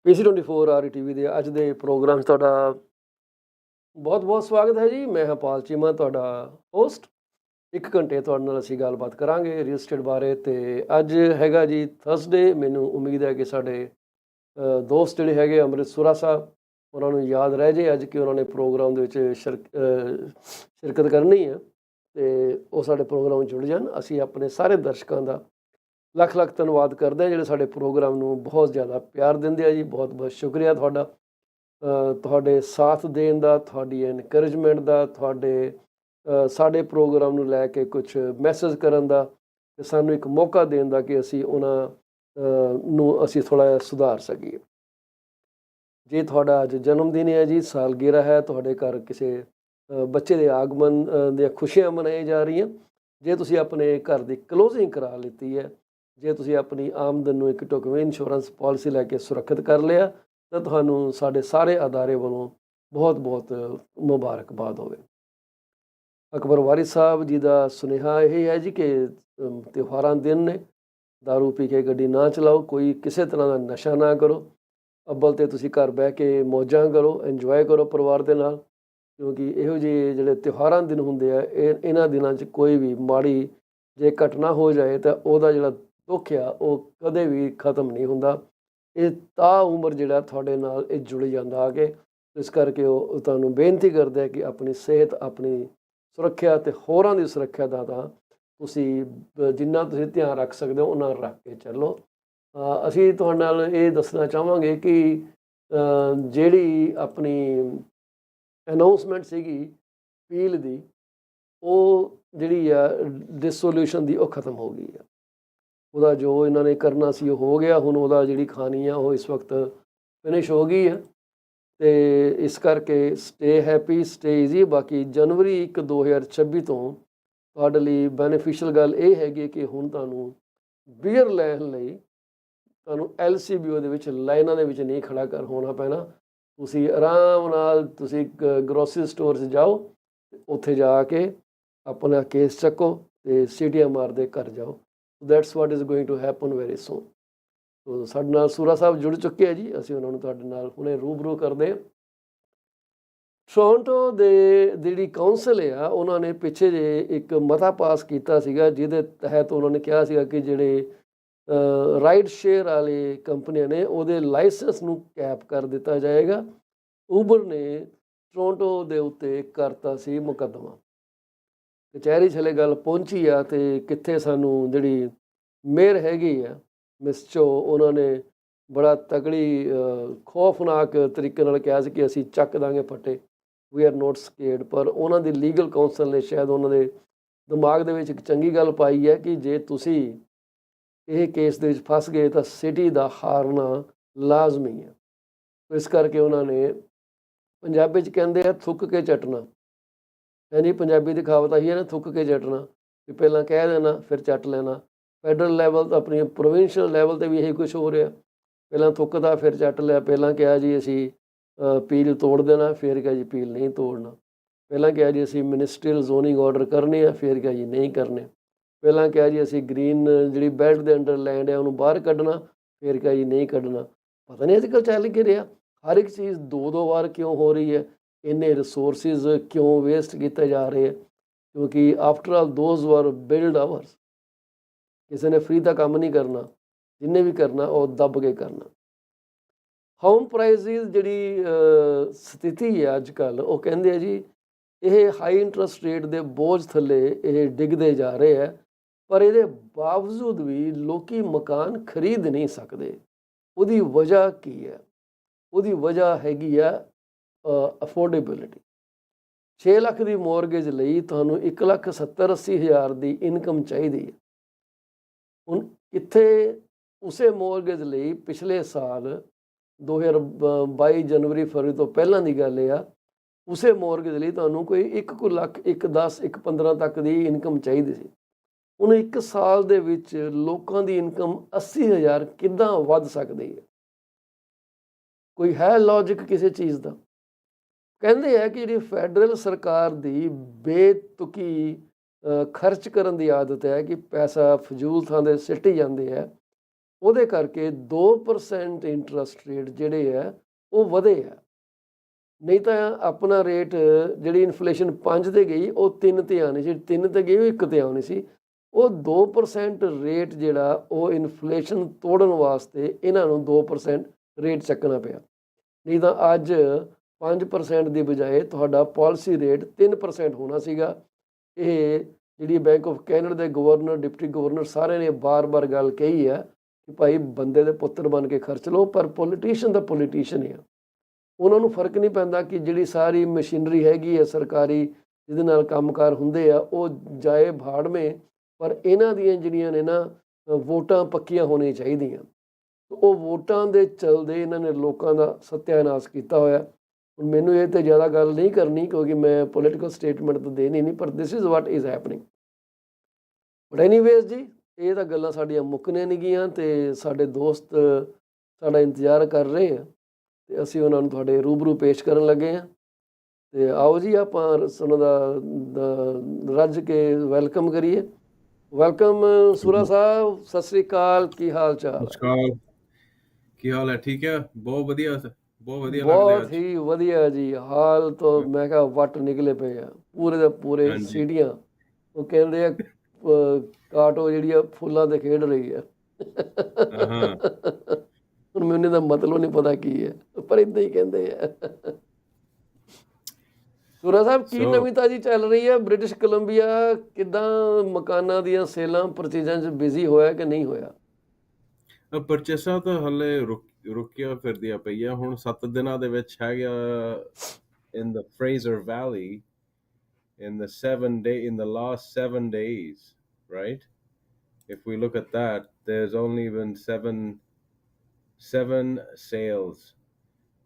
PC24RETV ਦੇ ਅੱਜ ਦੇ ਪ੍ਰੋਗਰਾਮ 'ਚ ਤੁਹਾਡਾ ਬਹੁਤ-ਬਹੁਤ ਸਵਾਗਤ ਹੈ ਜੀ। ਮੈਂ ਹਾਂ ਪਾਲ ਚੀਮਾ, ਤੁਹਾਡਾ ਹੋਸਟ। 1 ਘੰਟੇ ਤੁਹਾਡੇ ਨਾਲ ਅਸੀਂ ਗੱਲਬਾਤ ਕਰਾਂਗੇ ਰੀਅਲ ਸਟੇਟ ਬਾਰੇ। ਅਤੇ ਅੱਜ ਹੈਗਾ ਜੀ ਥਰਸਡੇ। ਮੈਨੂੰ ਉਮੀਦ ਹੈ ਕਿ ਸਾਡੇ ਦੋਸਤ ਜਿਹੜੇ ਹੈਗੇ ਅੰਮ੍ਰਿਤ ਸੁਰਾ ਸਾਹਿਬ, ਉਹਨਾਂ ਨੂੰ ਯਾਦ ਰਹਿ ਜੇ ਅੱਜ ਕਿ ਉਹਨਾਂ ਨੇ ਪ੍ਰੋਗਰਾਮ ਦੇ ਵਿੱਚ ਸ਼ਿਰਕਤ ਕਰਨੀ ਹੈ ਅਤੇ ਉਹ ਸਾਡੇ ਪ੍ਰੋਗਰਾਮ ਵਿੱਚ ਜੁੜ ਜਾਣ। ਅਸੀਂ ਆਪਣੇ ਸਾਰੇ ਦਰਸ਼ਕਾਂ ਦਾ ਲੱਖ ਲੱਖ ਧੰਨਵਾਦ ਕਰਦੇ ਹਾਂ ਜਿਹੜੇ ਸਾਡੇ ਪ੍ਰੋਗਰਾਮ ਨੂੰ ਬਹੁਤ ਜ਼ਿਆਦਾ ਪਿਆਰ ਦਿੰਦੇ ਆ ਜੀ। ਬਹੁਤ ਬਹੁਤ ਸ਼ੁਕਰੀਆ ਤੁਹਾਡਾ, ਤੁਹਾਡੇ ਸਾਥ ਦੇਣ ਦਾ, ਤੁਹਾਡੀ ਐਨਕਰੇਜਮੈਂਟ ਦਾ, ਤੁਹਾਡੇ ਸਾਡੇ ਪ੍ਰੋਗਰਾਮ ਨੂੰ ਲੈ ਕੇ ਕੁਛ ਮੈਸੇਜ ਕਰਨ ਦਾ ਅਤੇ ਸਾਨੂੰ ਇੱਕ ਮੌਕਾ ਦੇਣ ਦਾ ਕਿ ਅਸੀਂ ਉਹਨਾਂ ਨੂੰ ਅਸੀਂ ਥੋੜ੍ਹਾ ਜਿਹਾ ਸੁਧਾਰ ਸਕੀਏ। ਜੇ ਤੁਹਾਡਾ ਅੱਜ ਜਨਮ ਦਿਨ ਹੈ ਜੀ, ਸਾਲਗਿਰਾ ਹੈ, ਤੁਹਾਡੇ ਘਰ ਕਿਸੇ ਬੱਚੇ ਦੇ ਆਗਮਨ ਦੀਆਂ ਖੁਸ਼ੀਆਂ ਮਨਾਈਆਂ ਜਾ ਰਹੀਆਂ, ਜੇ ਤੁਸੀਂ ਆਪਣੇ ਘਰ ਦੀ ਕਲੋਜ਼ਿੰਗ ਕਰਾ ਲਿੱਤੀ ਹੈ, ਜੇ ਤੁਸੀਂ ਆਪਣੀ ਆਮਦਨ ਨੂੰ ਇੱਕ ਢੁਕਵੀਂ ਇੰਸ਼ੋਰੈਂਸ ਪਾਲਿਸੀ ਲੈ ਕੇ ਸੁਰੱਖਿਅਤ ਕਰ ਲਿਆ, ਤਾਂ ਤੁਹਾਨੂੰ ਸਾਡੇ ਸਾਰੇ ਅਦਾਰੇ ਵੱਲੋਂ ਬਹੁਤ ਬਹੁਤ ਮੁਬਾਰਕਬਾਦ ਹੋਵੇ। ਅਕਬਰ ਵਾਰਿਸ ਸਾਹਿਬ ਜੀ ਦਾ ਸੁਨੇਹਾ ਇਹ ਹੈ ਜੀ ਕਿ ਤਿਉਹਾਰਾਂ ਦਿਨ ਨੇ, ਦਾਰੂ ਪੀ ਕੇ ਗੱਡੀ ਨਾ ਚਲਾਓ, ਕੋਈ ਕਿਸੇ ਤਰ੍ਹਾਂ ਦਾ ਨਸ਼ਾ ਨਾ ਕਰੋ। ਅੱਵਲ ਤਾਂ ਤੁਸੀਂ ਘਰ ਬਹਿ ਕੇ ਮੌਜਾਂ ਕਰੋ, ਇੰਜੋਏ ਕਰੋ ਪਰਿਵਾਰ ਦੇ ਨਾਲ, ਕਿਉਂਕਿ ਇਹੋ ਜਿਹੇ ਜਿਹੜੇ ਤਿਉਹਾਰਾਂ ਦਿਨ ਹੁੰਦੇ ਆ, ਇਹਨਾਂ ਦਿਨਾਂ 'ਚ ਕੋਈ ਵੀ ਮਾੜੀ ਜੇ ਘਟਨਾ ਹੋ ਜਾਏ ਤਾਂ ਉਹਦਾ ਜਿਹੜਾ ਦੁੱਖ ਆ ਉਹ ਕਦੇ ਵੀ ਖਤਮ ਨਹੀਂ ਹੁੰਦਾ। ਇਹ ਤਾਂ ਉਮਰ ਜਿਹੜਾ ਤੁਹਾਡੇ ਨਾਲ ਇਹ ਜੁੜ ਜਾਂਦਾ ਆ ਕੇ। ਇਸ ਕਰਕੇ ਉਹ ਤੁਹਾਨੂੰ ਬੇਨਤੀ ਕਰਦੇ ਕਿ ਆਪਣੀ ਸਿਹਤ, ਆਪਣੀ ਸੁਰੱਖਿਆ ਅਤੇ ਹੋਰਾਂ ਦੀ ਸੁਰੱਖਿਆ ਦਾ ਤਾਂ ਤੁਸੀਂ ਜਿੰਨਾ ਤੁਸੀਂ ਧਿਆਨ ਰੱਖ ਸਕਦੇ ਹੋ ਉਹਨਾਂ ਰੱਖ ਕੇ ਚੱਲੋ। ਅਸੀਂ ਤੁਹਾਡੇ ਨਾਲ ਇਹ ਦੱਸਣਾ ਚਾਹਾਂਗੇ ਕਿ ਜਿਹੜੀ ਆਪਣੀ ਅਨਾਊਂਸਮੈਂਟ ਸੀਗੀ ਅਪੀਲ ਦੀ, ਉਹ ਜਿਹੜੀ ਆ ਡਿਸੋਲਿਊਸ਼ਨ ਦੀ, ਉਹ ਖਤਮ ਹੋ ਗਈ ਆ। ਉਹਦਾ ਜੋ ਇਹਨਾਂ ਨੇ ਕਰਨਾ ਸੀ ਉਹ ਹੋ ਗਿਆ। ਹੁਣ ਉਹਦਾ ਜਿਹੜੀ ਖਾਣੀ ਆ ਉਹ ਇਸ ਵਕਤ ਫਿਨਿਸ਼ ਹੋ ਗਈ ਹੈ ਅਤੇ ਇਸ ਕਰਕੇ ਸਟੇ ਹੈਪੀ, ਸਟੇ ਈਜ਼ੀ। ਬਾਕੀ ਜਨਵਰੀ 1, 2026 ਤੋਂ ਤੁਹਾਡੇ ਲਈ ਬੈਨੀਫਿਸ਼ੀਅਲ ਗੱਲ ਇਹ ਹੈਗੀ ਕਿ ਹੁਣ ਤੁਹਾਨੂੰ ਬੀਅਰ ਲੈਣ ਲਈ ਤੁਹਾਨੂੰ LCBO ਦੇ ਵਿੱਚ ਲਾਈਨਾਂ ਦੇ ਵਿੱਚ ਨਹੀਂ ਖੜ੍ਹਾ ਹੋਣਾ ਪੈਣਾ। ਤੁਸੀਂ ਆਰਾਮ ਨਾਲ ਤੁਸੀਂ ਗਰੋਸਰੀ ਸਟੋਰ 'ਚ ਜਾਓ, ਉੱਥੇ ਜਾ ਕੇ ਆਪਣਾ ਕੇਸ ਚੱਕੋ ਅਤੇ ਸੀਟੀਆਂ ਮਾਰਦੇ ਘਰ ਜਾਓ। That's what is going to happen very soon. So ਸਾਡੇ ਨਾਲ ਸੁਰਾ ਸਾਹਿਬ ਜੁੜ ਚੁੱਕੇ ਆ ਜੀ, ਅਸੀਂ ਉਹਨਾਂ ਨੂੰ ਤੁਹਾਡੇ ਨਾਲ ਹੁਣੇ ਰੂਬਰੂ ਕਰਦੇ ਹਾਂ। ਟੋਰਾਂਟੋ ਦੇ ਜਿਹੜੀ ਕਾਉਂਸਲ ਆ, ਉਹਨਾਂ ਨੇ ਪਿੱਛੇ ਜੇ ਇੱਕ ਮਤਾ ਪਾਸ ਕੀਤਾ ਸੀਗਾ, ਜਿਹਦੇ ਤਹਿਤ ਉਹਨਾਂ ਨੇ ਕਿਹਾ ਸੀਗਾ ਕਿ ਜਿਹੜੇ ਰਾਈਡ ਸ਼ੇਅਰ ਵਾਲੇ ਕੰਪਨੀਆਂ ਨੇ ਉਹਦੇ ਲਾਇਸੈਂਸ ਨੂੰ ਕੈਪ ਕਰ ਦਿੱਤਾ ਜਾਏਗਾ। ਊਬਰ ਨੇ ਟੋਰਾਂਟੋ ਦੇ ਉੱਤੇ ਕਰਤਾ ਸੀ ਮੁਕੱਦਮਾ। ਕਚਹਿਰੀ ਛਲੇ ਗੱਲ ਪਹੁੰਚੀ ਆ ਅਤੇ ਕਿੱਥੇ ਸਾਨੂੰ ਜਿਹੜੀ ਮੇਅਰ ਹੈਗੀ ਆ ਮਿਸ ਚੋ, ਉਹਨਾਂ ਨੇ ਬੜਾ ਤਕੜੀ ਖੌਫਨਾਕ ਤਰੀਕੇ ਨਾਲ ਕਿਹਾ ਸੀ ਕਿ ਅਸੀਂ ਚੱਕ ਦਾਂਗੇ ਫੱਟੇ, ਵੀ ਆਰ ਨੋਟ ਸਕੇਅਰਡ। ਪਰ ਉਹਨਾਂ ਦੀ ਲੀਗਲ ਕਾਉਂਸਲ ਨੇ ਸ਼ਾਇਦ ਉਹਨਾਂ ਦੇ ਦਿਮਾਗ ਦੇ ਵਿੱਚ ਇੱਕ ਚੰਗੀ ਗੱਲ ਪਾਈ ਹੈ ਕਿ ਜੇ ਤੁਸੀਂ ਇਹ ਕੇਸ ਦੇ ਵਿੱਚ ਫਸ ਗਏ ਤਾਂ ਸਿਟੀ ਦਾ ਹਾਰਨਾ ਲਾਜ਼ਮੀ ਹੈ। ਇਸ ਕਰਕੇ ਉਹਨਾਂ ਨੇ, ਪੰਜਾਬੀ 'ਚ ਕਹਿੰਦੇ ਆ ਥੁੱਕ ਕੇ ਚੱਟਣਾ, ਯਾਨੀ ਪੰਜਾਬੀ ਦੀ ਕਹਾਵਤ ਆਹੀ ਹੈ ਨਾ, ਥੁੱਕ ਕੇ ਚੱਟਣਾ, ਵੀ ਪਹਿਲਾਂ ਕਹਿ ਦੇਣਾ ਫਿਰ ਚੱਟ ਲੈਣਾ। ਫੈਡਰਲ ਲੈਵਲ ਤਾਂ ਆਪਣੀ ਪ੍ਰੋਵਿੰਸ਼ੀਅਲ ਲੈਵਲ 'ਤੇ ਵੀ ਇਹੀ ਕੁਛ ਹੋ ਰਿਹਾ। ਪਹਿਲਾਂ ਥੁੱਕਦਾ ਫਿਰ ਚੱਟ ਲਿਆ। ਪਹਿਲਾਂ ਕਿਹਾ ਜੀ ਅਸੀਂ ਪੀਲ ਤੋੜ ਦੇਣਾ, ਫਿਰ ਕਿਹਾ ਜੀ ਪੀਲ ਨਹੀਂ ਤੋੜਨਾ। ਪਹਿਲਾਂ ਕਿਹਾ ਜੀ ਅਸੀਂ ਮਿਨਿਸਟਰੀਅਲ ਜ਼ੋਨਿੰਗ ਆਰਡਰ ਕਰਨੇ ਆ, ਫਿਰ ਕਿਹਾ ਜੀ ਨਹੀਂ ਕਰਨੇ। ਪਹਿਲਾਂ ਕਿਹਾ ਜੀ ਅਸੀਂ ਗ੍ਰੀਨ ਜਿਹੜੀ ਬੈਲਟ ਦੇ ਅੰਡਰ ਲੈਂਡ ਹੈ ਉਹਨੂੰ ਬਾਹਰ ਕੱਢਣਾ, ਫਿਰ ਕਿਹਾ ਜੀ ਨਹੀਂ ਕੱਢਣਾ। ਪਤਾ ਨਹੀਂ ਅੱਜ ਕੱਲ੍ਹ ਚੱਲ ਕੀ ਰਿਹਾ, ਹਰ ਇੱਕ ਚੀਜ਼ 2-2 ਵਾਰ ਕਿਉਂ ਹੋ ਰਹੀ ਹੈ, ਇੰਨੇ ਰਿਸੋਰਸਿਸ ਕਿਉਂ ਵੇਸਟ ਕੀਤੇ ਜਾ ਰਹੇ ਹੈ, ਕਿਉਂਕਿ ਆਫਟਰ ਆਲ ਦੋਜ਼ ਵਰ ਬਿਲਡ ਆਵਰਸ। ਕਿਸੇ ਨੇ ਫ੍ਰੀ ਦਾ ਕੰਮ ਨਹੀਂ ਕਰਨਾ, ਜਿੰਨੇ ਵੀ ਕਰਨਾ ਉਹ ਦੱਬ ਕੇ ਕਰਨਾ। ਹੋਮ ਪ੍ਰਾਈਸਿਸ ਜਿਹੜੀ ਸਥਿਤੀ ਹੈ ਅੱਜ ਕੱਲ੍ਹ, ਉਹ ਕਹਿੰਦੇ ਆ ਜੀ ਇਹ ਹਾਈ ਇੰਟਰਸਟ ਰੇਟ ਦੇ ਬੋਝ ਥੱਲੇ ਇਹ ਡਿੱਗਦੇ ਜਾ ਰਹੇ ਹੈ, ਪਰ ਇਹਦੇ ਬਾਵਜੂਦ ਵੀ ਲੋਕ ਮਕਾਨ ਖਰੀਦ ਨਹੀਂ ਸਕਦੇ। ਉਹਦੀ ਵਜ੍ਹਾ ਕੀ ਹੈ? ਉਹਦੀ ਵਜ੍ਹਾ ਹੈਗੀ ਆ ਅਫੋਰਡੇਬਿਲਿਟੀ। 6 ਲੱਖ ਦੀ ਮੋਰਗੇਜ ਲਈ ਤੁਹਾਨੂੰ 1,70,80,000 ਦੀ ਇਨਕਮ ਚਾਹੀਦੀ ਹੈ। ਹੁਣ ਕਿੱਥੇ ਉਸੇ ਮੋਰਗੇਜ ਲਈ ਪਿਛਲੇ ਸਾਲ 2022 ਜਨਵਰੀ ਫਰਵਰੀ ਤੋਂ ਪਹਿਲਾਂ ਦੀ ਗੱਲ ਆ, ਉਸੇ ਮੋਰਗੇਜ ਲਈ ਤੁਹਾਨੂੰ ਕੋਈ 1 ਲੱਖ 1,10,000 1,15,000 ਤੱਕ ਦੀ ਇਨਕਮ ਚਾਹੀਦੀ ਸੀ। ਹੁਣ 1 ਸਾਲ ਦੇ ਵਿੱਚ ਲੋਕਾਂ ਦੀ ਇਨਕਮ 80,000 ਕਿੱਦਾਂ ਵੱਧ ਸਕਦੀ ਹੈ? ਕੋਈ ਹੈ ਲੌਜਿਕ ਕਿਸੇ ਚੀਜ਼ ਦਾ? ਕਹਿੰਦੇ ਆ ਕਿ ਜਿਹੜੀ ਫੈਡਰਲ ਸਰਕਾਰ ਦੀ ਬੇਤੁਕੀ ਖਰਚ ਕਰਨ ਦੀ ਆਦਤ ਹੈ ਕਿ ਪੈਸਾ ਫਜ਼ੂਲ ਥਾਂ ਦੇ ਸਿੱਟੀ ਜਾਂਦੇ ਹੈ, ਉਹਦੇ ਕਰਕੇ 2% ਇੰਟਰਸਟ ਰੇਟ ਜਿਹੜੇ ਆ ਉਹ ਵਧੇ ਆ। ਨਹੀਂ ਤਾਂ ਆਪਣਾ ਰੇਟ ਜਿਹੜੀ ਇਨਫਲੇਸ਼ਨ 5 ਤੇ ਗਈ ਉਹ 3 ਤੇ ਆਉਣੀ ਸੀ, 3 ਤੇ ਗਈ ਉਹ 1 ਤੇ ਆਉਣੀ ਸੀ। ਉਹ 2% ਰੇਟ ਜਿਹੜਾ ਉਹ ਇਨਫਲੇਸ਼ਨ ਤੋੜਨ ਵਾਸਤੇ ਇਹਨਾਂ ਨੂੰ 2% ਰੇਟ ਚੱਕਣਾ ਪਿਆ। ਨਹੀਂ ਤਾਂ ਅੱਜ 5% ਦੀ ਬਜਾਏ ਤੁਹਾਡਾ ਪਾਲਿਸੀ ਰੇਟ 3% ਹੋਣਾ ਸੀਗਾ। ਇਹ ਜਿਹੜੀ ਬੈਂਕ ਆਫ ਕੈਨੇਡਾ ਦੇ ਗਵਰਨਰ, ਡਿਪਟੀ ਗਵਰਨਰ ਸਾਰਿਆਂ ਨੇ ਬਾਰ-ਬਾਰ ਗੱਲ ਕਹੀ ਹੈ ਕਿ ਭਾਈ ਬੰਦੇ ਦੇ ਪੁੱਤਰ ਬਣ ਕੇ ਖਰਚ ਲਓ, ਪਰ ਪੋਲੀਟੀਸ਼ੀਅਨ ਦਾ ਪੋਲੀਟੀਸ਼ੀਅਨ ਹੀ ਆ। ਉਹਨਾਂ ਨੂੰ ਫਰਕ ਨਹੀਂ ਪੈਂਦਾ ਕਿ ਜਿਹੜੀ ਸਾਰੀ ਮਸ਼ੀਨਰੀ ਹੈਗੀ ਹੈ ਸਰਕਾਰੀ ਜਿਹਦੇ ਨਾਲ ਕੰਮਕਾਰ ਹੁੰਦੇ ਆ ਉਹ ਜਾਏ ਭਾੜਵੇਂ, ਪਰ ਇਹਨਾਂ ਦੀਆਂ ਜਿਹੜੀਆਂ ਨੇ ਨਾ ਵੋਟਾਂ ਪੱਕੀਆਂ ਹੋਣੀਆਂ ਚਾਹੀਦੀਆਂ। ਉਹ ਵੋਟਾਂ ਦੇ ਚਲਦੇ ਇਹਨਾਂ ਨੇ ਲੋਕਾਂ ਦਾ ਸੱਤਿਆਨਾਸ਼ ਕੀਤਾ ਹੋਇਆ। ਹੁਣ ਮੈਨੂੰ ਇਹ ਤੇ ਜ਼ਿਆਦਾ ਗੱਲ ਨਹੀਂ ਕਰਨੀ ਕਿਉਂਕਿ ਮੈਂ ਪੋਲੀਟੀਕਲ ਸਟੇਟਮੈਂਟ ਤਾਂ ਦੇਣੀ ਨਹੀਂ, ਪਰ this is what is happening. But anyways ਜੀ, ਇਹ ਤਾਂ ਗੱਲਾਂ ਸਾਡੀਆਂ ਮੁੱਕਣੀਆਂ ਨਹੀਂ ਗਈਆਂ ਤੇ ਸਾਡੇ ਦੋਸਤ ਸਾਡਾ ਇੰਤਜ਼ਾਰ ਕਰ ਰਹੇ ਆ ਤੇ ਅਸੀਂ ਉਹਨਾਂ ਨੂੰ ਤੁਹਾਡੇ ਰੂਬਰੂ ਪੇਸ਼ ਕਰਨ ਲੱਗੇ ਹਾਂ। ਤੇ ਆਓ ਜੀ ਆਪਾਂ ਉਹਨਾਂ ਦਾ ਰੱਜ ਕੇ ਵੈਲਕਮ ਕਰੀਏ। ਵੈਲਕਮ ਸੂਰਾ ਸਾਹਿਬ, ਸਤਿ ਸ੍ਰੀ ਅਕਾਲ, ਕੀ ਹਾਲ ਚਾਲ? ਨਮਸਕਾਰ, ਕੀ ਹਾਲ ਹੈ? ਠੀਕ ਹੈ, ਬਹੁਤ ਵਧੀਆ ਲੱਗ ਰਿਹਾ ਬਹੁਤ ਅੱਜ। ਹੀ ਵਧੀਆ ਜੀ, ਹਾਲ ਤਾਂ ਮੈਂ ਕਿਹਾ ਵੱਟ ਨਿਕਲੇ ਪਏ ਆ ਪੂਰੇ ਦੇ ਪੂਰੇ। ਹਾਂਜੀ। ਸੀੜੀਆਂ ਉਹ ਕਹਿੰਦੇ ਆ ਕਾਟੋ ਜਿਹੜੀ ਆ ਫੁੱਲਾਂ ਤੇ ਖੇਡ ਰਹੀ ਆ। ਹਾਂ ਹੁਣ ਮੈਨੂੰ ਇਹਦਾ ਮਤਲਬ ਨਹੀਂ ਪਤਾ ਕੀ ਹੈ, ਪਰ ਇਦਾਂ ਹੀ ਕਹਿੰਦੇ ਆ। ਸੂਰਾ ਸਾਹਿਬ, ਕੀ ਨਵੀਂ ਤਾਜੀ ਚੱਲ ਰਹੀ ਹੈ? ਬ੍ਰਿਟਿਸ਼ ਕੋਲੰਬੀਆ ਕਿੱਦਾਂ ਮਕਾਨਾਂ ਦੀਆਂ ਸੇਲਾਂ ਪਰਚੇਜ਼ਾਂ 'ਚ ਬਿਜ਼ੀ ਹੋਇਆ ਕਿ ਨਹੀਂ ਹੋਇਆ? ਪਰਚੇਸਾਂ ਤਾਂ ਹਲੇ ਰੁਕਿਆ ਫਿਰਦੀਆਂ ਪਈਆਂ। ਹੁਣ 7 ਦਿਨਾਂ ਦੇ ਵਿੱਚ ਹੈਗਾ in the Fraser Valley in the last 7 days, right? If we look at that, there's only been seven sales.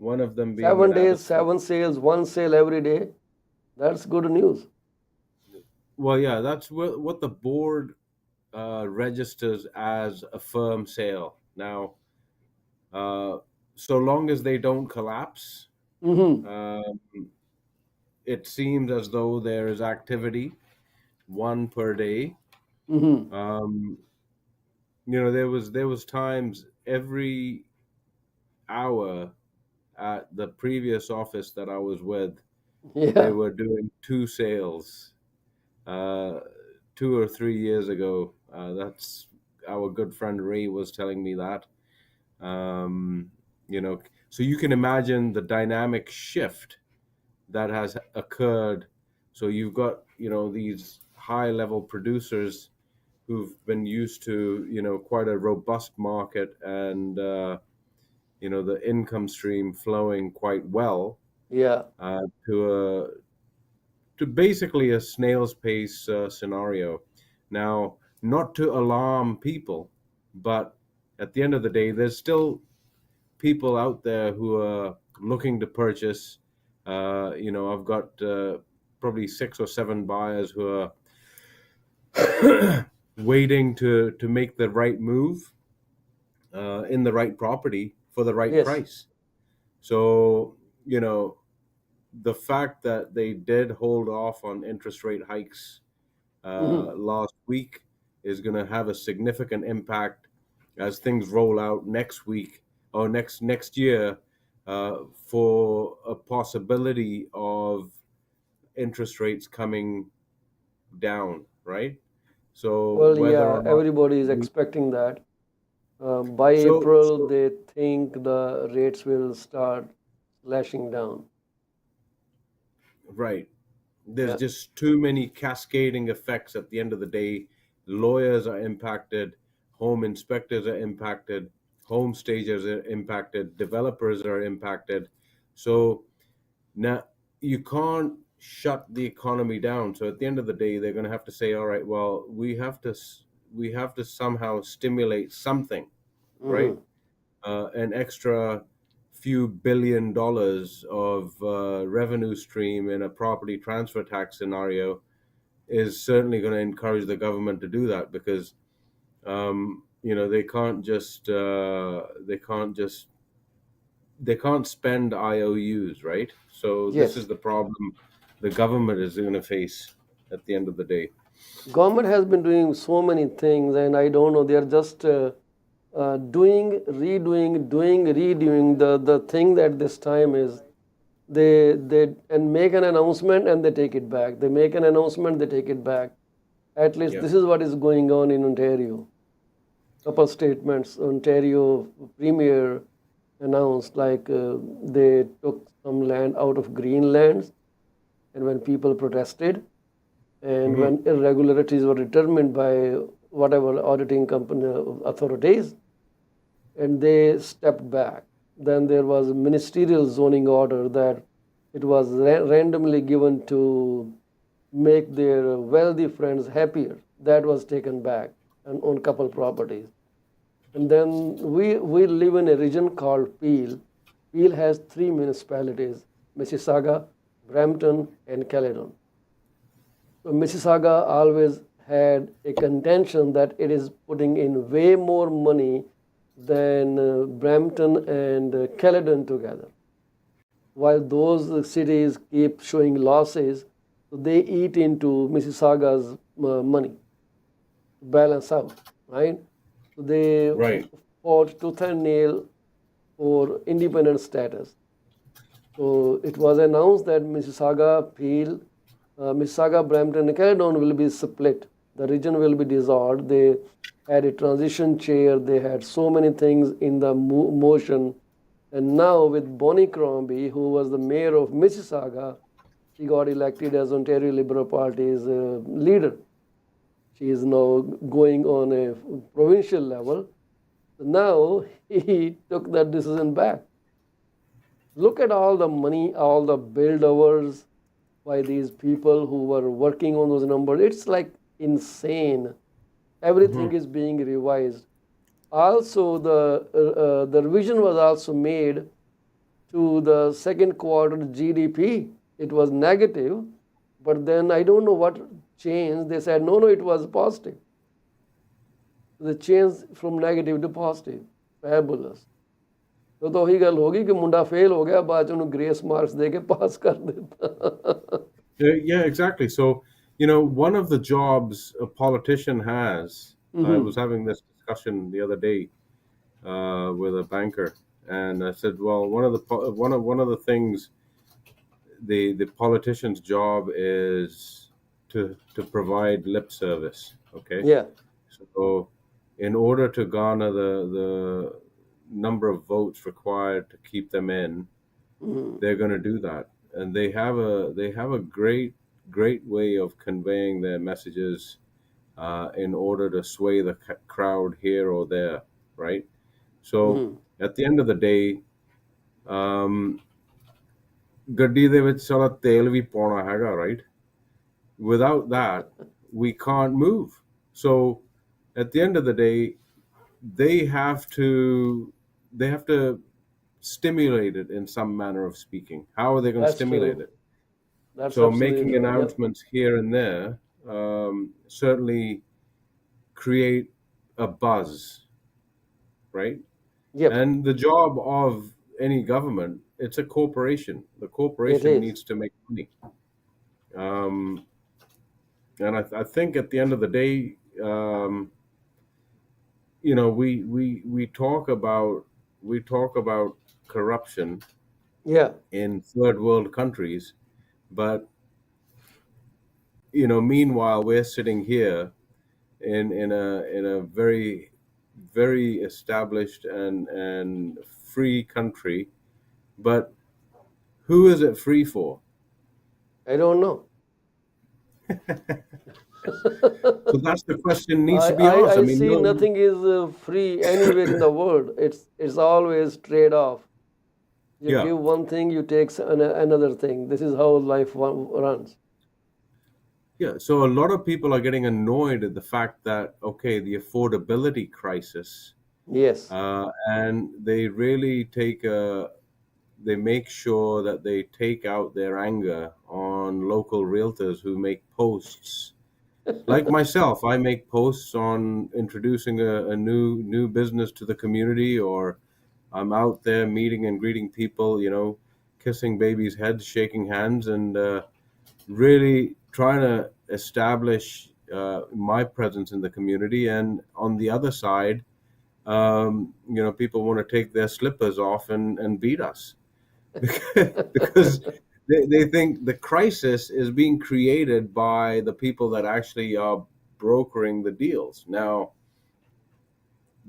One of them being 7 in days, Abbotsford. 7 sales, 1 sale every day. That's good news. Well, yeah, that's what the board registers as a firm sale. Now, so long as they don't collapse, it seems as though there is activity, 1 per day. There was times every hour at the previous office that I was with, they were doing 2 sales. 2 or 3 years ago, that's our good friend Ray was telling me that. So you can imagine the dynamic shift that has occurred. So you've got, these high level producers who've been used to, quite a robust market and, the income stream flowing quite well. To basically a snail's pace scenario. Now, not to alarm people, but at the end of the day, there's still people out there who are looking to purchase. I've got probably 6 or 7 buyers who are waiting to make the right move in the right property for the right price. So, the fact that they did hold off on interest rate hikes last week is going to have a significant impact as things roll out next week or next year for a possibility of interest rates coming down, right? So everybody is expecting that. By April, they think the rates will start slashing down. Right. There's just too many cascading effects at the end of the day. Lawyers are impacted, home inspectors are impacted, home stagers are impacted, developers are impacted. So now you can't shut the economy down. So at the end of the day, they're going to have to say, all right, well, we have to somehow stimulate something, right? An extra few $1 billion of revenue stream in a property transfer tax scenario is certainly going to encourage the government to do that, because they can't spend IOUs, right? So this is the problem the government is going to face at the end of the day. Government has been doing so many things, and I don't know, they are just redoing. The thing at this time is they and make an announcement and they take it back. They make an announcement, they take it back. At least Yeah. this is what is going on in Ontario. Couple statements. Ontario Premier announced like they took some land out of Greenland, and when people protested, and when irregularities were determined by whatever auditing company authorities, and they stepped back. Then there was a ministerial zoning order that it was randomly given to make their wealthy friends happier. That was taken back and on couple properties. And then we live in a region called Peel. Peel has three municipalities: Mississauga, Brampton, and Caledon. So Mississauga always had a contention that it is putting in way more money than Brampton and Caledon together. While those cities keep showing losses, so they eat into Mississauga's money to balance out, right? So they Right. fought tooth and nail for independent status. So it was announced that Mississauga, Peel, Mississauga, Brampton, and Caledon will be split. The region will be dissolved. They had a transition chair. They had so many things in the motion. And now with Bonnie Crombie, who was the mayor of Mississauga, she got elected as Ontario Liberal Party's leader. She is now going on a provincial level. Now he took that decision back. Look at all the money, all the buildovers by these people who were working on those numbers. It's like insane. Everything is being revised. Also, the revision was also made to the second quarter GDP. It was negative, but then I don't know what changed. They said, no, it was positive. The change from negative to positive. Fabulous. तो ਉਹੀ ਗੱਲ ਹੋ ਗਈ ਕਿ ਮੁੰਡਾ fail ਹੋ ਗਿਆ ਬਾਅਦ ਚ ਉਹਨੂੰ ਗ੍ਰੇਸ ਮਾਰਕਸ ਦੇ ਕੇ ਪਾਸ ਕਰ ਦਿੱਤਾ Yeah, exactly. So, one of the jobs a politician has, I was having this discussion the other day with a banker, and I said, well, one of the things the politician's job is to provide lip service. Okay. Yeah. So, in order to garner the number of votes required to keep them in, they're going to do that, and they have a great way of conveying their messages in order to sway the crowd here or there, right? So at the end of the day, ਗੱਡੀ ਦੇ ਵਿੱਚ ਸਾਰਾ ਤੇਲ ਵੀ ਪਾਉਣਾ ਹੈਗਾ, right? Without that, we can't move. So at the end of the day, they have to stimulate it in some manner of speaking. How are they going to That's stimulate true. it? That's So absolutely making right. Yep. announcements here and there certainly create a buzz, right? Yep. And the job of any government, it's a corporation. The It corporation is. needs to make money. And I think at the end of the day, we talk about corruption Yeah. in third world countries, but meanwhile we're sitting here in a very very established and free country, but who is it free for? I don't know. So that's the question needs to be asked. I I mean, see no, nothing is free anywhere in the world. It's always trade off. You yeah. give one thing, you take another thing. This is how life runs. Yeah, so a lot of people are getting annoyed at the fact that, okay, the affordability crisis, Yes. and they really they make sure that they take out their anger on local realtors who make posts. Like myself, I make posts on introducing a new business to the community, or I'm out there meeting and greeting people, kissing babies' heads, shaking hands, and really trying to establish my presence in the community. And on the other side, people want to take their slippers off and beat us because they think the crisis is being created by the people that actually are brokering the deals. Now,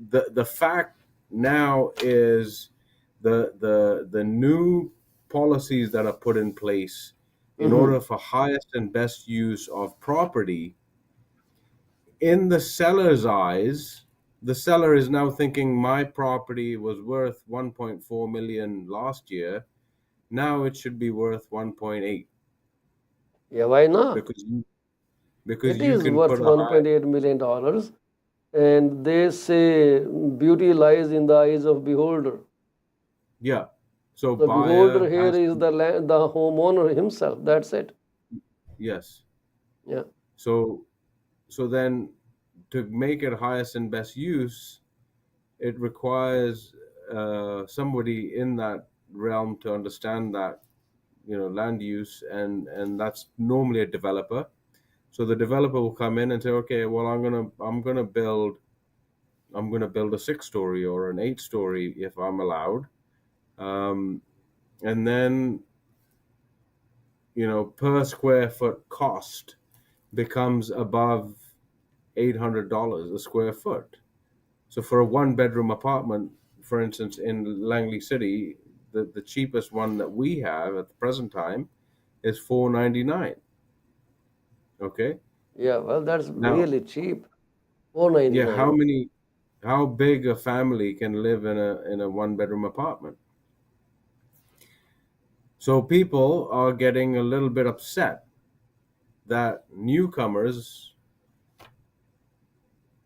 the fact now is the new policies that are put in place in order for highest and best use of property, in the seller's eyes, the seller is now thinking my property was worth 1.4 million last year. Now it should be worth 1.8 Yeah, why not? because because It you is can worth put a high. $1.8 million, and they say beauty lies in the eyes of beholder. Yeah. So The beholder buyer here has is to, the homeowner himself. That's it. yes. Yeah. So then to make it highest and best use, it requires somebody in that realm to understand that land use, and that's normally a developer. So the developer will come in and say, okay, well, I'm gonna build a 6-story or an 8-story if I'm allowed, um, and then per square foot cost becomes above $800 a square foot. So for a 1-bedroom apartment, for instance, in Langley City, the cheapest one that we have at the present time is $499. Okay. Yeah. Well, that's Now, really cheap. 499. yeah, how big a family can live in a 1-bedroom apartment? So people are getting a little bit upset that newcomers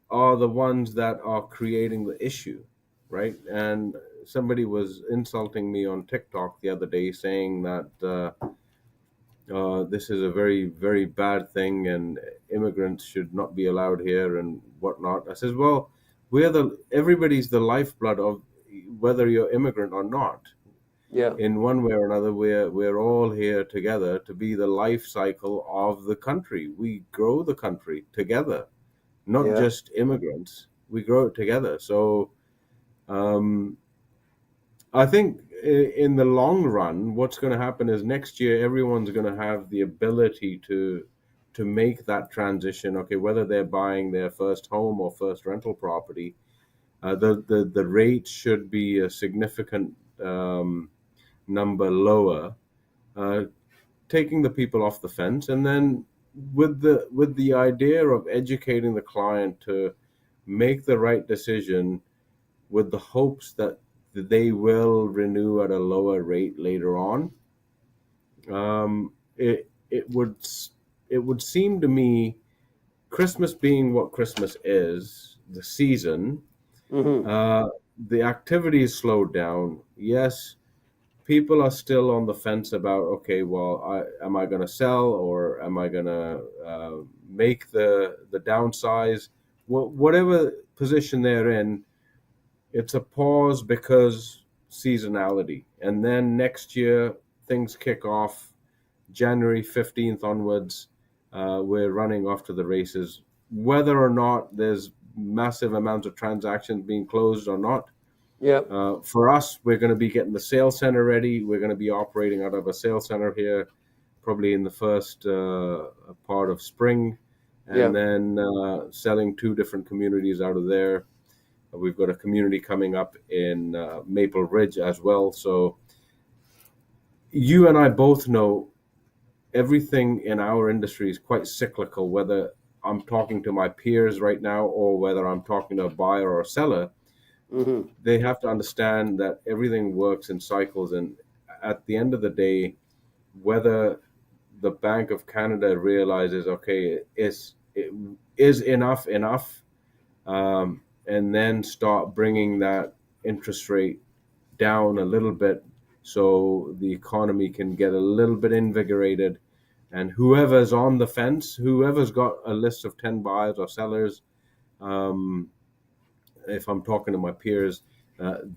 are the ones that are creating the issue, right? And somebody was insulting me on TikTok the other day, saying that this is a very, very bad thing, and immigrants should not be allowed here and whatnot. I says, well, everybody's the lifeblood of whether you're immigrant or not. Yeah. In one way or another, we're all here together to be the life cycle of the country. We grow the country together, not Yeah. just immigrants. We grow it together. So um, I think in the long run, what's going to happen is next year everyone's going to have the ability to make that transition. Okay, whether they're buying their first home or first rental property, the rate should be a significant number lower, uh, taking the people off the fence, and then with the idea of educating the client to make the right decision with the hopes that they will renew at a lower rate later on. It would seem to me, Christmas being what Christmas is, the season, Mm-hmm. uh, the activity is slowed down. Yes, people are still on the fence about, okay, well, am I going to sell or am I going to make the downsize? Whatever position they're in, it's a pause because seasonality. And then next year, things kick off January 15th onwards. We're running off to the races. Whether or not there's massive amounts of transactions being closed or not, Yeah. for us, we're going to be getting the sales center ready. We're going to be operating out of a sales center here, probably in the first part of spring, Yeah. and then selling 2 different communities out of there. We've got a community coming up in Maple Ridge as well. So you and I both know everything in our industry is quite cyclical, whether I'm talking to my peers right now or whether I'm talking to a buyer or a seller. Mm-hmm. They have to understand that everything works in cycles, and at the end of the day, whether the Bank of Canada realizes, okay, it is enough, and then start bringing that interest rate down a little bit so the economy can get a little bit invigorated, and whoever's on the fence, whoever's got a list of 10 buyers or sellers, um, if I'm talking to my peers,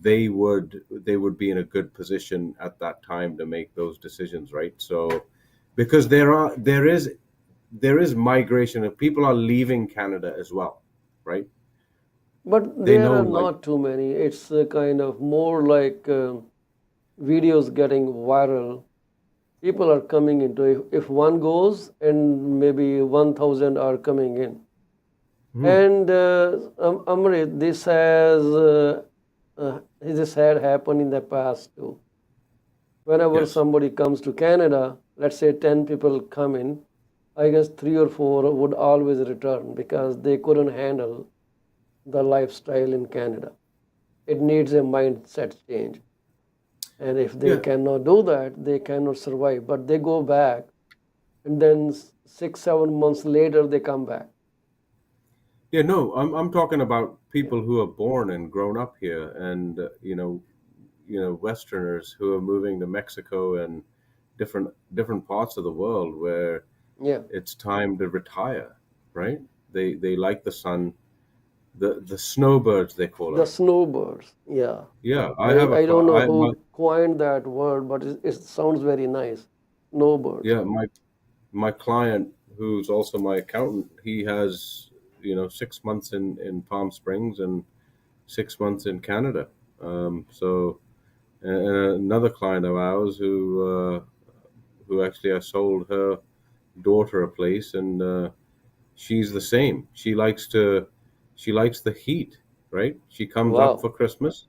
they would be in a good position at that time to make those decisions, right? So, because there is migration, and people are leaving Canada as well, right? But They there know, are like, not too many. It's kind of more like videos getting viral. People are coming into if one goes and maybe 1,000 are coming in. hmm, And Amrit, this had happened in the past too. Whenever yes, somebody comes to Canada, let's say 10 people come in, I guess 3 or 4 would always return because they couldn't handle the lifestyle in Canada. It needs a mindset change. And if they yeah, cannot do that, they cannot survive. But they go back, and then 6, 7 months later, they come back. yeah. No, I'm talking about people who are born and grown up here, and Westerners who are moving to Mexico and different parts of the world where Yeah, it's time to retire, right? They like the sun, the snowbirds they call the them. snowbirds. Yeah, Yeah, I I, have a I don't know I my who coined that word, but it sounds very nice. Snowbirds. yeah my client who's also my accountant. He has 6 months in Palm Springs and 6 months in Canada. So and another client of ours who actually I sold her daughter a place, and she's the same. She likes the heat, right? She comes up Wow. for Christmas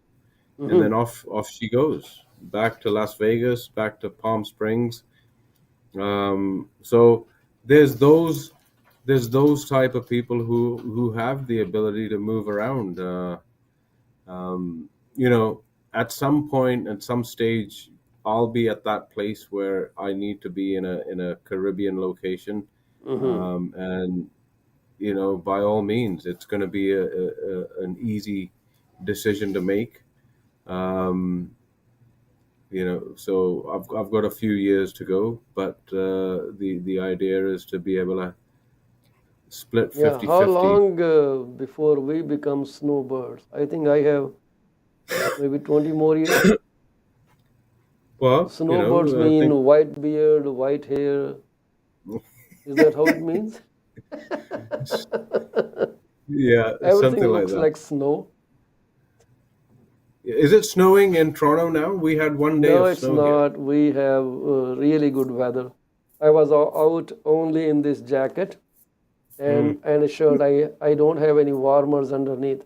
and then Hmm. off she goes back to Las Vegas, back to Palm Springs. So there's those there's those type of people who have the ability to move around. Um, you know, at some point, at some stage, I'll be at that place where I need to be in a Caribbean location, Hmm. and by all means, it's going to be an easy decision to make. Um, so I've got a few years to go, but the idea is to be able to split Yeah. fifty How fifty. long before we become snowbirds? I think I have maybe 20 more years. Well, Snowbirds I think mean white beard, white hair. Is that how it means? yeah, something Everything like looks that. like snow. Is it snowing in Toronto now? We had one day No, of it's snow here. not. We have really good weather. I was out only in this jacket Mm, and a shirt. I don't have any warmers underneath.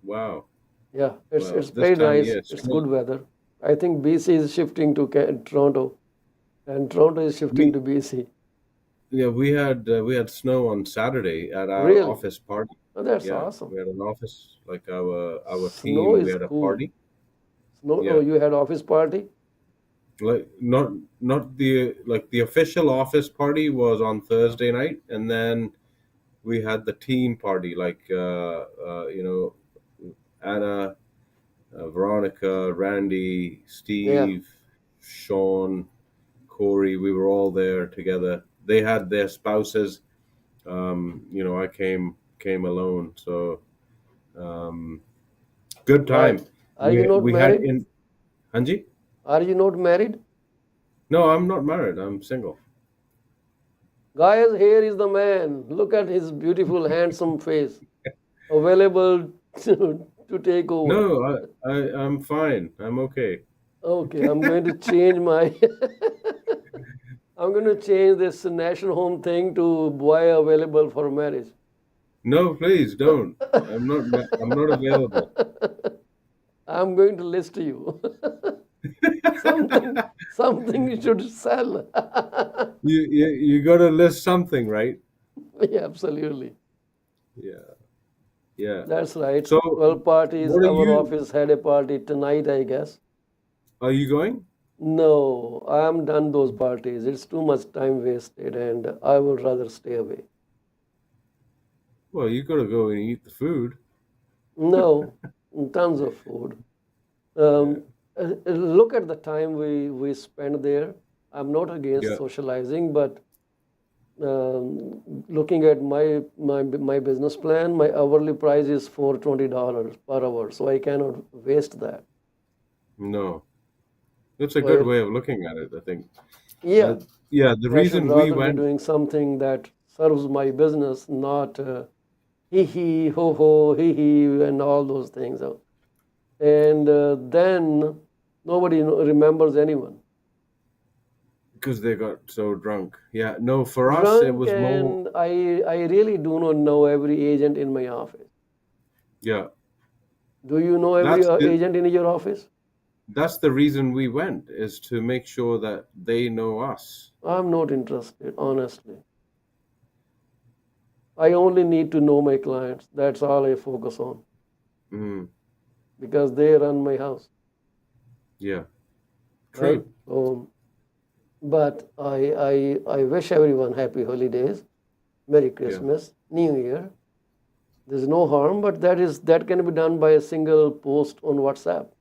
wow. Yeah, it's Well, this very time of nice. year, It's snow. good weather. I think BC is shifting to Toronto, and Toronto is shifting We to BC. Yeah, we had snow on Saturday at our Really? office party. Oh, that's Yeah, awesome. we had an office, like our Snow team. We is had a cool. party. Snow. Oh, Yeah, you had office party? like not the official office party was on Thursday night, and then we had the team party, like Anna, Veronica, Randy, Yeah. Steve, Sean, Corey. We were all there together. They had their spouses. I came alone. So um, good Why? time. Are you We not we had married? in Hanji. Are you not married? No, I'm not married. I'm single. Guys, here is the man. Look at his beautiful, handsome face. Available to take over. No, I'm fine. I'm okay. Okay, I'm going to change my. I'm going to change this national home thing to boy available for marriage. No, please don't. I'm not available. I'm going to list you. Something you should sell. You got to list something, right? Yeah, absolutely. Yeah, yeah. That's right. So, Well, parties. what are Our you? office had a party tonight, I guess. Are you going? No, I'm done those parties. It's too much time wasted, and I would rather stay away. Well, you got to go and eat the food. No, tons of food. Yeah, Look at the time we spend there. I'm not against yeah. socializing, but looking at my business plan, my hourly price is for $20 per hour, so I cannot waste that. No, it's a good So way of looking at it, I think. Uh, yeah, yeah, the I should reason we rather be went. doing something that serves my business, not hee, ho, ho, hee, and all those things. And then nobody remembers anyone. Because they got so drunk. Yeah, no, for us it Drunk, was more. and I really do not know every agent in my office. Yeah, Do you know every that's the agent in your office? that's the reason we went, is to make sure that they know us. I'm not interested, honestly. I only need to know my clients. That's all I focus on Mm, because they run my house, yeah, right? true. So, but I wish everyone happy holidays, Merry Yeah, Christmas, New Year. There's no harm, but that can be done by a single post on WhatsApp.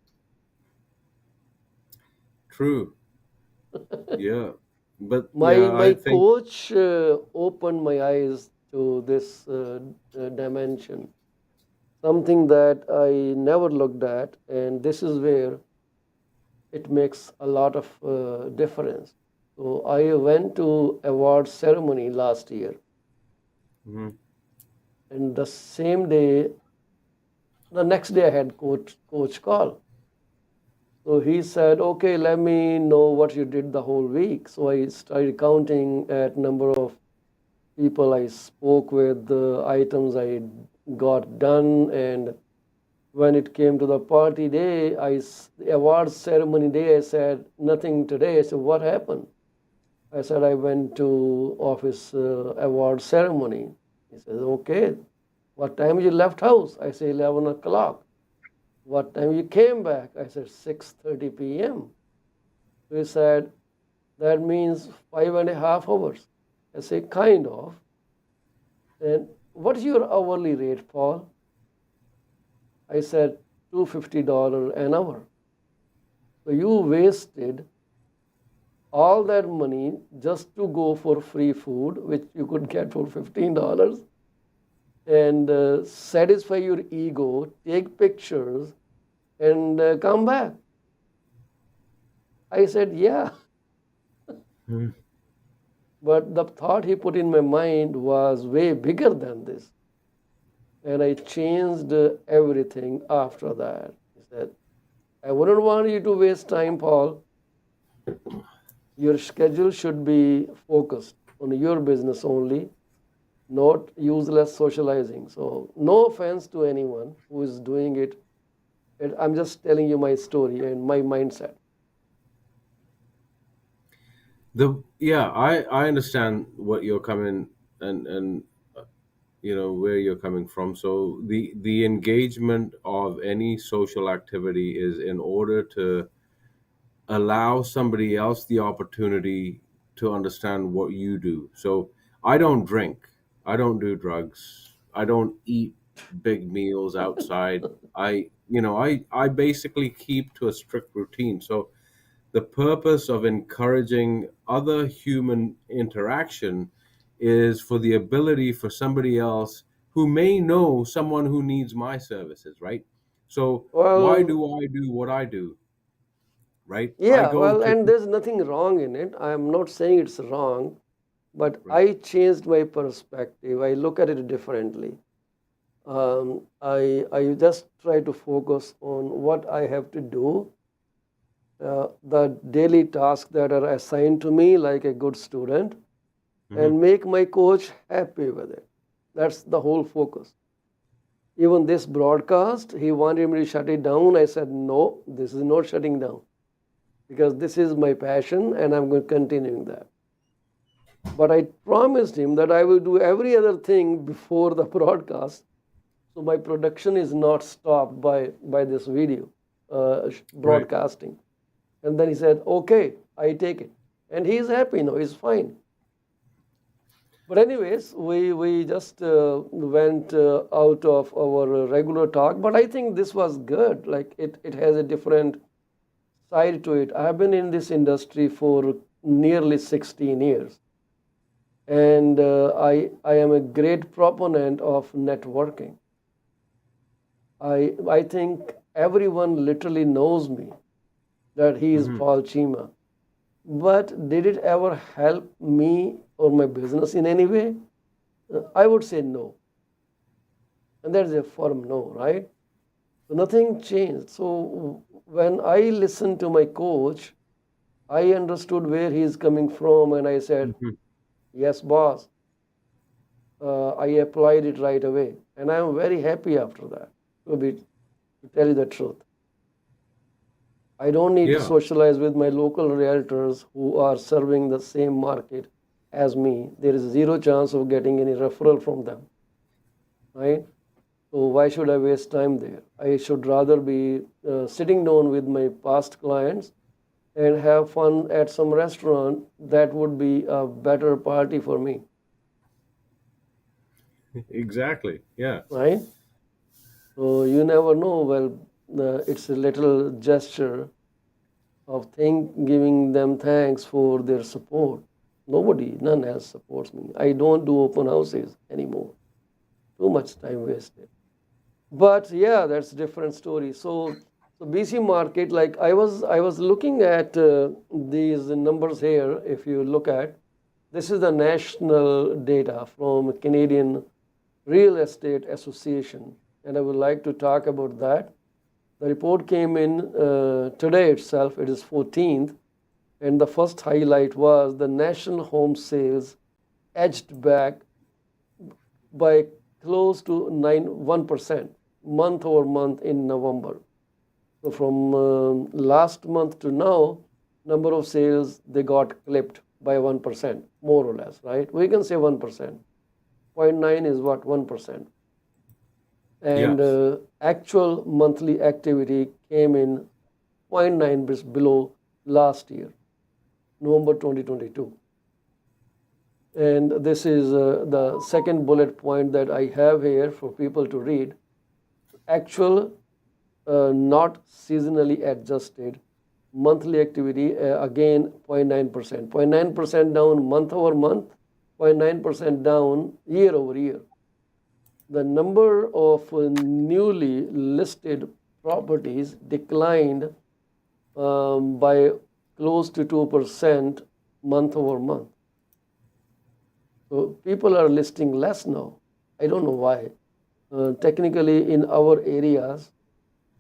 true. Yeah, but My yeah, I my think. coach opened my eyes to this dimension, something that I never looked at, and this is where it makes a lot of difference. So I went to award ceremony last year, Mhm. and the same day, the next day I had coach call. So he said, "Okay, let me know what you did the whole week." So I started counting at number of people I spoke with, the items I got done, and when it came to the party day, the awards ceremony day, I said nothing today. I said, "What happened?" I said, "I went to office award ceremony." He says, "Okay, what time you left house?" I say 11 o'clock. "What time you came back?" I said 6:30 p.m. So he said, "That means 5.5 hours." I say, "Kind of." "And what's your hourly rate, Paul?" I said, $250 an hour. So you wasted all that money just to go for free food, which you could get for $15, and satisfy your ego, take pictures, and come back. I said, "Yeah." Mhm. But the thought he put in my mind was way bigger than this. And I changed everything after that. He said, "I wouldn't want you to waste time, Paul. Your schedule should be focused on your business only, not useless socializing." So, no offense to anyone who is doing it. I'm just telling you my story and my mindset. I understand what you're coming, and where you're coming from. So the engagement of any social activity is in order to allow somebody else the opportunity to understand what you do. So I don't drink, I don't do drugs, I don't eat big meals outside. I basically keep to a strict routine. So the purpose of encouraging other human interaction is for the ability for somebody else who may know someone who needs my services, right? So why Well, do I do what I do, right? I yeah, go well, to. and there's nothing wrong in it. I'm not saying it's wrong, but Right. I changed my perspective. I look at it differently. I just try to focus on what I have to do, the daily tasks that are assigned to me, like a good student, Hmm. and make my coach happy with it. That's the whole focus. Even this broadcast, he wanted me to shut it down. I said, "No, this is not shutting down because this is my passion and I'm going to continue that." But I promised him that I will do every other thing before the broadcast. So my production is not stopped by this video Right. broadcasting. And then he said, "Okay, I take it." And he's happy now, he's fine. But anyways, we just went out of our regular talk. But I think this was good. Like it has a different side to it. I have been in this industry for nearly 16 years. And I am a great proponent of networking. I think everyone literally knows me that he is Hmm. Paul Chima. But did it ever help me or my business in any way? I would say no. And that's a firm no, right? So nothing changed. So when I listened to my coach, I understood where he is coming from, and I said, Mhm. yes, boss. I applied it right away, and I am very happy after that. To tell you the truth, I don't need to Yeah. socialize with my local realtors who are serving the same market as me. There is zero chance of getting any referral from them, right? So why should I waste time there? I should rather be sitting down with my past clients and have fun at some restaurant. That would be a better party for me, Exactly. Yeah. right? So you never know. Well, it's a little gesture of giving them thanks for their support. None else supports me. I don't do open houses anymore. Too much time wasted. But yeah, that's a different story. So BC market, like I was looking at these numbers here. If you look at, this is the national data from Canadian Real Estate Association, and I would like to talk about that. The report came in today itself. It is 14th, and the first highlight was the national home sales edged back by close to 1% month over month in November. So from last month to now, number of sales they got clipped by 1%, more or less, right? We can say 1%. 0.9 is what 1%, and Yes. actual monthly activity came in 0.9 below last year, November 2022. And this is the second bullet point that I have here for people to read. Actual, not seasonally adjusted monthly activity, again 0.9%. 0.9% down month over month, 0.9% down year over year. The number of newly listed properties declined by close to 2% month over month. So people are listing less now. I don't know why. Technically, in our areas,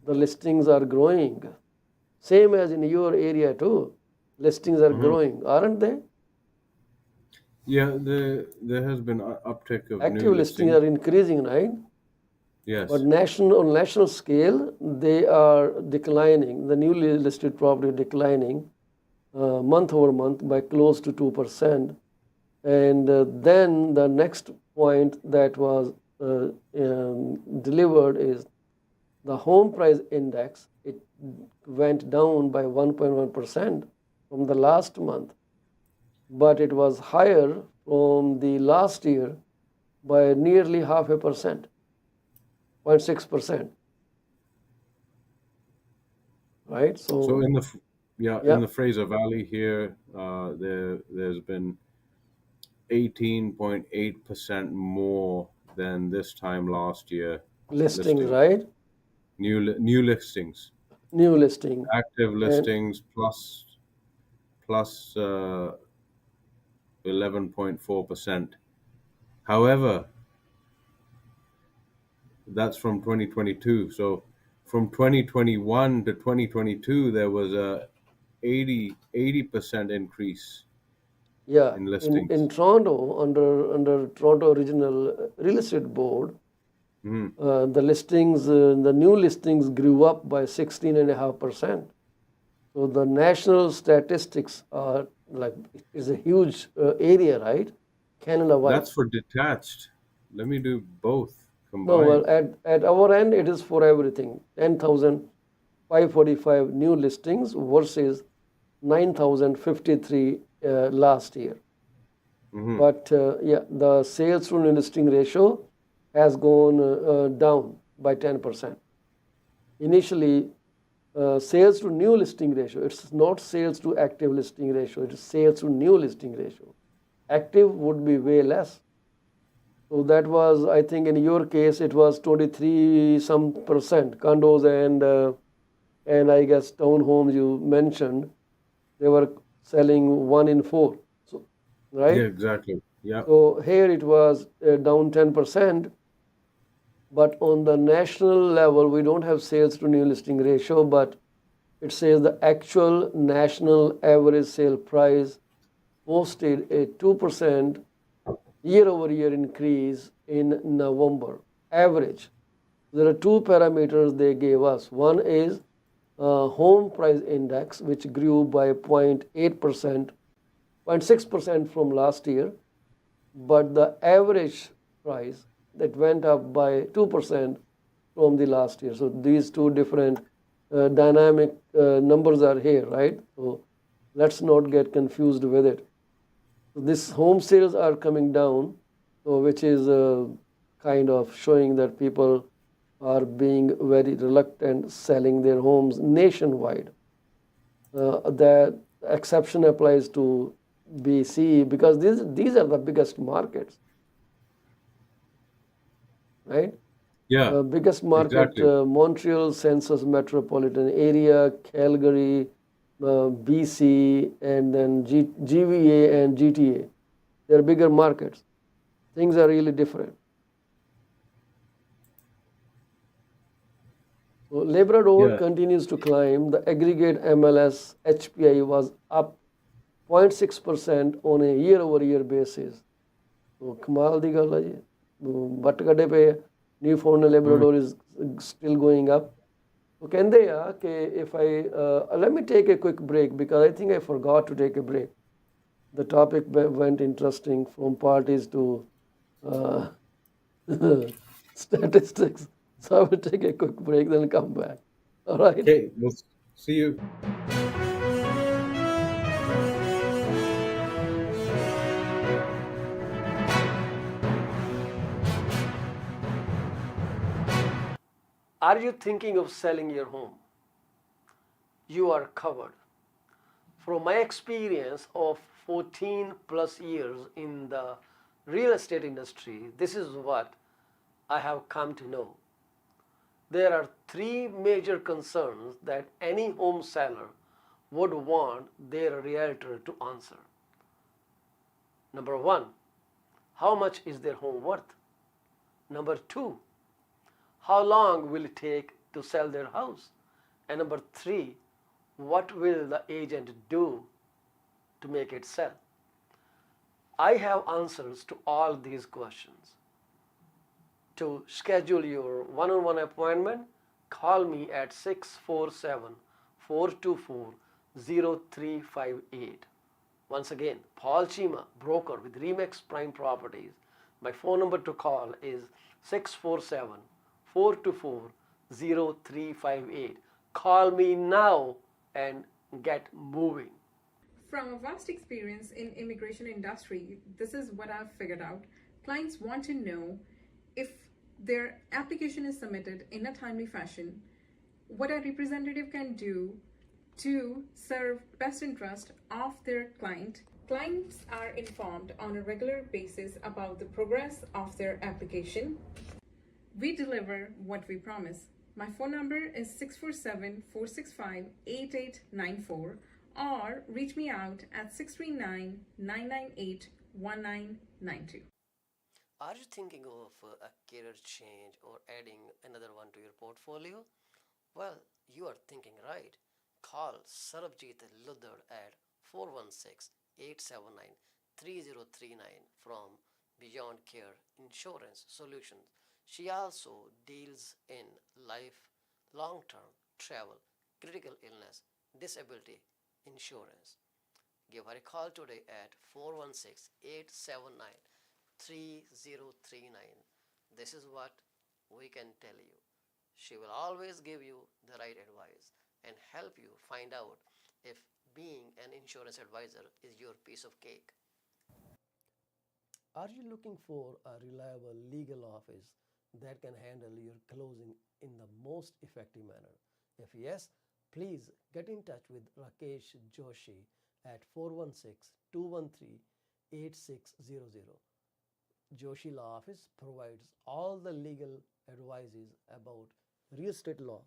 the listings are growing. Same as in your area too. Listings are Mhm. growing, aren't they? Yeah. There has been an uptick of new Active listings listings. are increasing, right? But Yes. on national scale, they are declining. The newly listed property declining month over month by close to 2%. And then the next point that was delivered is the home price index. It went down by 1.1% from the last month, but it was higher from the last year by nearly half a percent, 0.6%, right? So So, in the yeah, in yeah, the Fraser Valley here, there's been 18.8% more than this time last year listings, listings. right? New listings, New listing. active And listings plus 11.4%. However, that's from 2022. So from 2021 to 2022, there was a 80% increase yeah, in in listings. Toronto, under Toronto Regional Real Estate Board, Mhm. the new listings grew up by 16.5%. So the national statistics are like, it's a huge area, right? Canada wide. That's for detached. Let me do both No, well, combined. at our end, it is for everything. 10,545 new listings versus 9,053 last year. Hmm. But yeah, the sales to new listing ratio has gone down by 10%. Initially, sales to new listing ratio, it's not sales to active listing ratio, it is sales to new listing ratio. Active would be way less. So that was, I think in your case, it was 23 some percent condos and I guess townhomes you mentioned, they were selling 1 in 4. So, Yeah, right? exactly. Yeah. So here it was down 10%, But on the national level, we don't have sales to new listing ratio, but it says the actual national average sale price posted a 2% year over year increase in November. Average. There are two parameters they gave us. One is home price index, which grew by 0.8%, 0.6% from last year, but the average price that went up by 2% from the last year. So these two different dynamic numbers are here, right? So let's not get confused with it. So this home sales are coming down, so which is kind of showing that people are being very reluctant selling their homes nationwide. The exception applies to BC because these are the biggest markets, right? Yeah, Biggest market, exactly. Montreal Census Metropolitan Area, Calgary, BC, and then GVA and GTA. They're bigger markets. Things are really different. So Labrador Yeah. continues to climb. The aggregate MLS HPI was up 0.6% on a year over year basis. So ਕਮਾਲ ਦੀ ਗੱਲ ਹੈ ਜੀ ਵੱਟ ਕੱਢੇ ਪਏ ਆ Newfoundland Labrador is still going up. So ਕਹਿੰਦੇ ਆ ਕਿ if I let me take a quick break because I think I forgot to take a break. The topic went interesting from parties to uh, statistics. So I will take a quick break, then come back. All right. Okay, we'll see you. Are you thinking of selling your home? You are covered. From my experience of 14 plus years in the real estate industry, this is what I have come to know. There are three major concerns that any home seller would want their realtor to answer. Number one, how much is their home worth? Number two, how long will it take to sell their house? And number three, what will the agent do to make it sell? I have answers to all these questions. To schedule your one-on-one appointment, call me at 647-424-0358. Once again, Paul Chima, broker with Remax Prime Properties. My phone number to call is 647-424-0358. Call me now and get moving. From a vast experience in immigration industry, this is what I've figured out. Clients want to know if their application is submitted in a timely fashion, what a representative can do to serve best interest of their client. Clients are informed on a regular basis about the progress of their application. We deliver what we promise. My phone number is 647-465-8894 or reach me out at 639-998-1992. Are you thinking of a career change or adding another one to your portfolio? Well, you are thinking right. Call Sarabjit Luddar at 416-879-3039 from Beyond Care Insurance Solutions. She also deals in life, long-term, travel, critical illness, disability insurance. Give her a call today at 416-879-3039. This is what we can tell you. She will always give you the right advice and help you find out if being an insurance advisor is your piece of cake. Are you looking for a reliable legal office that can handle your closing in the most effective manner? If yes, please get in touch with Rakesh Joshi at 416-213-8600. Joshi Law Office provides all the legal advices about real estate law,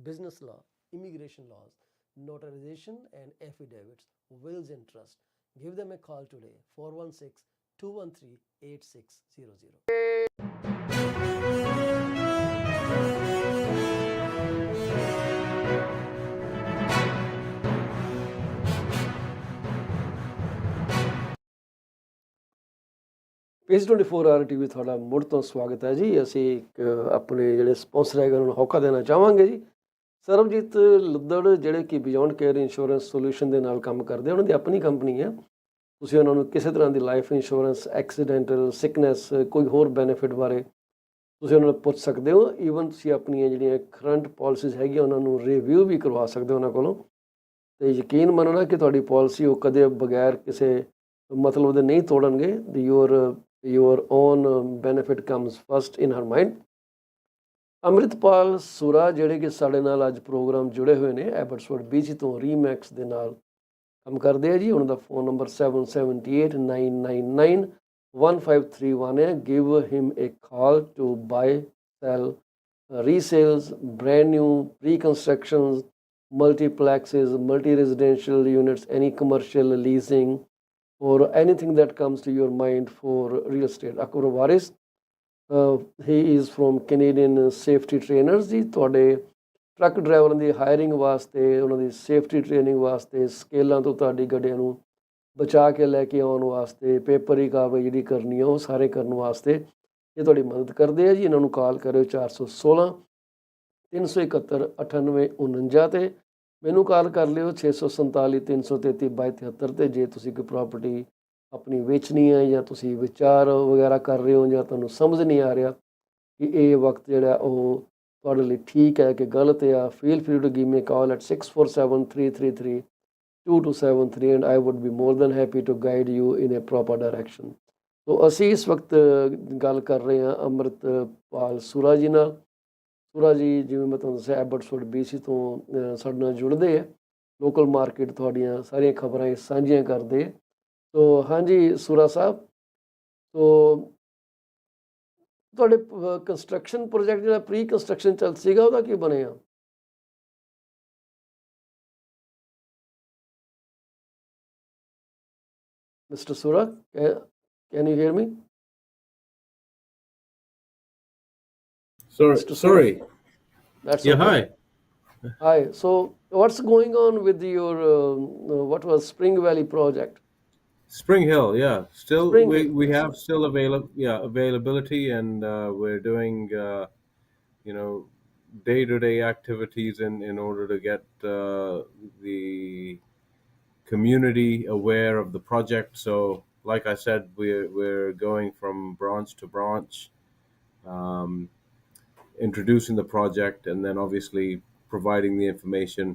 business law, immigration laws, notarization and affidavits, wills and trust. Give them a call today, 416-213-8600. PC24RETV ਤੁਹਾਡਾ ਮੁੜ ਤੋਂ ਸਵਾਗਤ ਹੈ ਜੀ। ਅਸੀਂ ਇੱਕ ਆਪਣੇ ਜਿਹੜੇ ਸਪਾਂਸਰ ਹੈਗੇ ਉਹਨਾਂ ਨੂੰ ਹੋਕਾ ਦੇਣਾ ਚਾਹਾਂਗੇ ਜੀ। ਸਰਬਜੀਤ ਲੱਦੜ ਜਿਹੜੇ ਕਿ ਬਿਯੋਂਡ ਕੇਅਰ ਇੰਸ਼ੋਰੈਂਸ ਸੋਲਿਊਸ਼ਨ ਦੇ ਨਾਲ ਕੰਮ ਕਰਦੇ, ਉਹਨਾਂ ਦੀ ਆਪਣੀ ਕੰਪਨੀ ਹੈ। ਤੁਸੀਂ ਉਹਨਾਂ ਨੂੰ ਕਿਸੇ ਤਰ੍ਹਾਂ ਦੀ ਲਾਈਫ ਇੰਸ਼ੋਰੈਂਸ, ਐਕਸੀਡੈਂਟਲ, ਸਿਕਨੈਸ, ਕੋਈ ਹੋਰ ਬੈਨੀਫਿਟ ਬਾਰੇ ਤੁਸੀਂ ਉਹਨਾਂ ਨੂੰ ਪੁੱਛ ਸਕਦੇ ਹੋ। ਈਵਨ ਤੁਸੀਂ ਆਪਣੀਆਂ ਜਿਹੜੀਆਂ ਕਰੰਟ ਪਾਲਿਸੀਜ਼ ਹੈਗੀਆਂ ਉਹਨਾਂ ਨੂੰ ਰਿਵਿਊ ਵੀ ਕਰਵਾ ਸਕਦੇ ਹੋ ਉਹਨਾਂ ਕੋਲੋਂ। ਅਤੇ ਯਕੀਨ ਮੰਨਣਾ ਕਿ ਤੁਹਾਡੀ ਪਾਲਿਸੀ ਉਹ ਕਦੇ ਬਗੈਰ ਕਿਸੇ ਮਤਲਬ ਦੇ ਨਹੀਂ ਤੋੜਨਗੇ। your own benefit comes first in her mind। Amritpal ਸੁਰਾ ਜਿਹੜੇ ਕਿ ਸਾਡੇ ਨਾਲ ਅੱਜ ਪ੍ਰੋਗਰਾਮ ਜੁੜੇ ਹੋਏ ਨੇ ਐਬਟਸਵਰਡ BC ਤੋਂ ਰੀਮੈਕਸ ਦੇ ਨਾਲ ਕੰਮ ਕਰਦੇ ਆ ਜੀ। ਉਹਨਾਂ ਦਾ ਫੋਨ ਨੰਬਰ 7789991531 ਹੈ। Give him a call to buy, sell, resales, brand new, reconstructions, multiplexes, multi-residential units, any commercial leasing, or anything that comes to your mind for real estate। Akbar Waris, he is from Canadian Safety Trainers ਜੀ। ਤੁਹਾਡੇ truck ਡਰਾਈਵਰਾਂ ਦੀ hiring ਵਾਸਤੇ, ਉਹਨਾਂ ਦੀ safety training ਵਾਸਤੇ, ਸਕੇਲਾਂ ਤੋਂ ਤੁਹਾਡੀ ਗੱਡੀਆਂ ਨੂੰ ਬਚਾ ਕੇ ਲੈ ਕੇ ਆਉਣ ਵਾਸਤੇ, ਪੇਪਰੀ ਕਾਰਵਾਈ ਜਿਹੜੀ ਕਰਨੀ ਆ ਉਹ ਸਾਰੇ ਕਰਨ ਵਾਸਤੇ ਇਹ ਤੁਹਾਡੀ ਮਦਦ ਕਰਦੇ ਆ ਜੀ। ਇਹਨਾਂ ਨੂੰ ਕਾਲ ਕਰਿਓ 416 371 9849 ਤੇ ਮੈਨੂੰ ਕਾਲ ਕਰ ਲਿਓ 647 333 2273 ਤੇ। ਜੇ ਤੁਸੀਂ ਕੋਈ ਪ੍ਰਾਪਰਟੀ ਆਪਣੀ ਵੇਚਣੀ ਹੈ ਜਾਂ ਤੁਸੀਂ ਵਿਚਾਰ ਵਗੈਰਾ ਕਰ ਰਹੇ ਹੋ ਜਾਂ ਤੁਹਾਨੂੰ ਸਮਝ ਨਹੀਂ ਆ ਰਿਹਾ ਕਿ ਇਹ ਵਕਤ ਜਿਹੜਾ ਉਹ ਤੁਹਾਡੇ ਲਈ ਠੀਕ ਹੈ ਕਿ ਗਲਤ ਆ, feel free to give me call at 6473332273 and I would be more than happy to guide you in a proper direction. So ਅਸੀਂ ਇਸ ਵਕਤ ਗੱਲ ਕਰ ਰਹੇ ਹਾਂ ਅੰਮ੍ਰਿਤਪਾਲ ਸੁਰਾ ਜੀ ਨਾਲ। ਸੁਰਾ ਜੀ ਜਿਵੇਂ ਮੈਂ ਤੁਹਾਨੂੰ ਦੱਸਿਆ ਐਬਟਸਵਰਡ BC ਤੋਂ ਸਾਡੇ ਨਾਲ ਜੁੜਦੇ ਹੈ, ਲੋਕਲ ਮਾਰਕੀਟ ਤੁਹਾਡੀਆਂ ਸਾਰੀਆਂ ਖਬਰਾਂ ਇਹ ਸਾਂਝੀਆਂ ਕਰਦੇ। ਸੋ ਹਾਂਜੀ ਸੁਰਾ ਸਾਹਿਬ, ਸੋ ਤੁਹਾਡੇ ਕੰਸਟਰਕਸ਼ਨ ਪ੍ਰੋਜੈਕਟ ਜਿਹੜਾ ਪ੍ਰੀ ਕੰਸਟਰਕਸ਼ਨ ਚੱਲ ਸੀਗਾ ਉਹਦਾ ਕੀ ਬਣਿਆ? Mister Sura, can you hear me? Sorry. That's Yeah, okay. Hi. So what's going on with your what was Spring Valley project? Spring Hill, yeah. Still, Spring we, Hill, we yes, have still availability, and we're doing day-to-day activities in order to get the community aware of the project. So, like I said, we're going from branch to branch, introducing the project, and then obviously providing the information.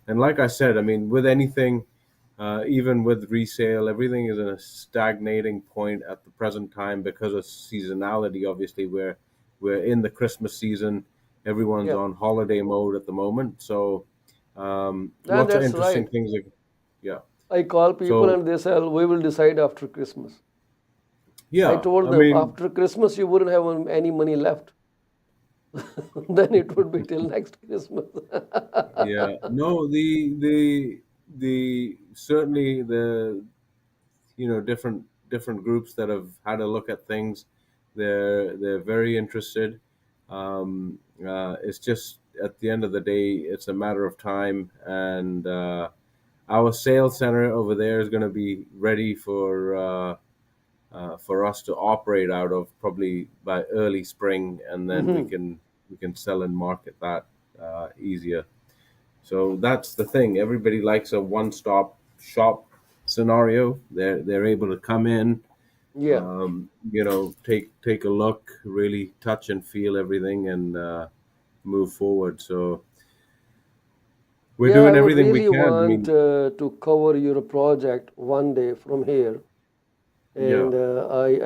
And like I said, I mean, with anything, even with resale, everything is in a stagnating point at the present time because of seasonality. Obviously, we're in the Christmas season. Everyone's yeah. on holiday mode at the moment, so lots of That's interesting right. things. Yeah. I call people So and they say, we will decide after Christmas. yeah, I told I them mean, after Christmas you wouldn't have any money left. Then it would be till next Christmas. yeah, no, the certainly the different groups that have had a look at things, they're very interested. It's just at the end of the day, it's a matter of time, and our sales center over there is going to be ready for us to operate out of probably by early spring, and then we can sell and market that easier. So that's the thing. Everybody likes a one-stop shop scenario. They're able to come in, Yeah. take a look, really touch and feel everything, and move forward. So we're Yeah, doing I would everything we really can. I want mean, to cover your project one day from here. And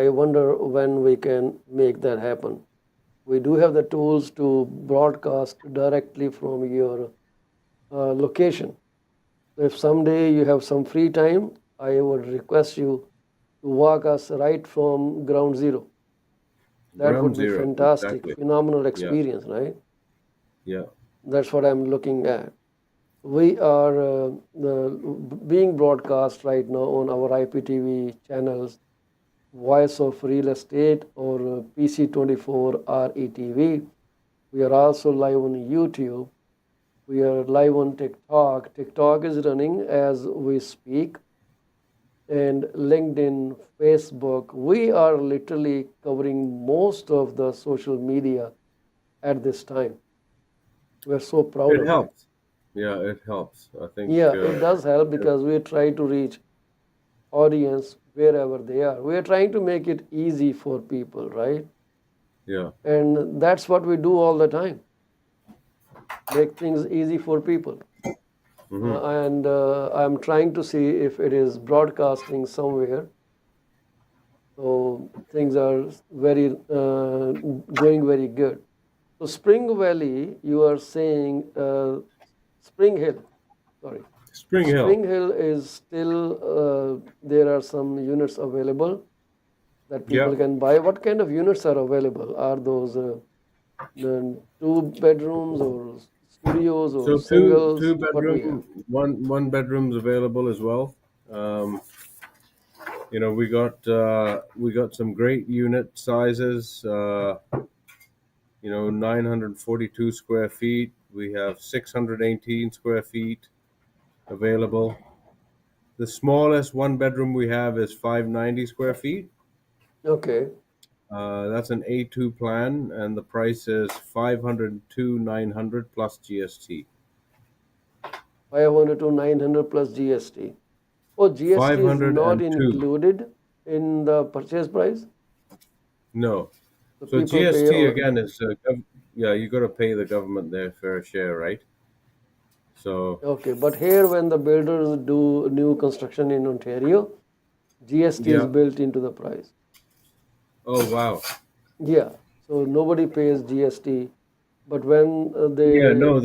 I wonder when we can make that happen. We do have the tools to broadcast directly from your location. So if someday you have some free time, I would request you to walk us right from ground zero. That ground would be zero, fantastic, exactly. phenomenal Yeah, experience, right? yeah, That's what I'm looking at. We are being broadcast right now on our IPTV channels, Voice of Real Estate or PC24RETV. We are also live on YouTube. We are live on TikTok. TikTok is running as we speak. and LinkedIn, Facebook. We are literally covering most of the social media at this time. We're so proud It of it. helps. Yeah, it helps. I think. Yeah, it does help because we try to reach audience wherever they are. We are trying to make it easy for people, right? Yeah. And that's what we do all the time. Make things easy for people. And I'm trying to see if it is broadcasting somewhere. So things are very going very good. So Spring Valley, you are saying Spring Hill. Sorry, Spring Hill. Spring Hill is still there are some units available that people Yeah. can buy. What kind of units are available? Are those two bedrooms or studios or So two singles? What we have? bedroom, one bedroom's available as well. Um, we got some great unit sizes. 942 square feet. We have 618 square feet available. The smallest one bedroom we have is 590 square feet. Okay, That's an A2 plan, and the price is 502,900 plus GST. 500 to 900 plus GST. Oh, GST is not 502. included in the purchase price. No. So So people pay. GST again is, yeah, you got to pay the government their fair share, right? So, Okay, but here when the builders do new construction in Ontario, GST is yeah. built into the price. Oh, wow. Yeah, so nobody pays GST, but when Yeah, they, no,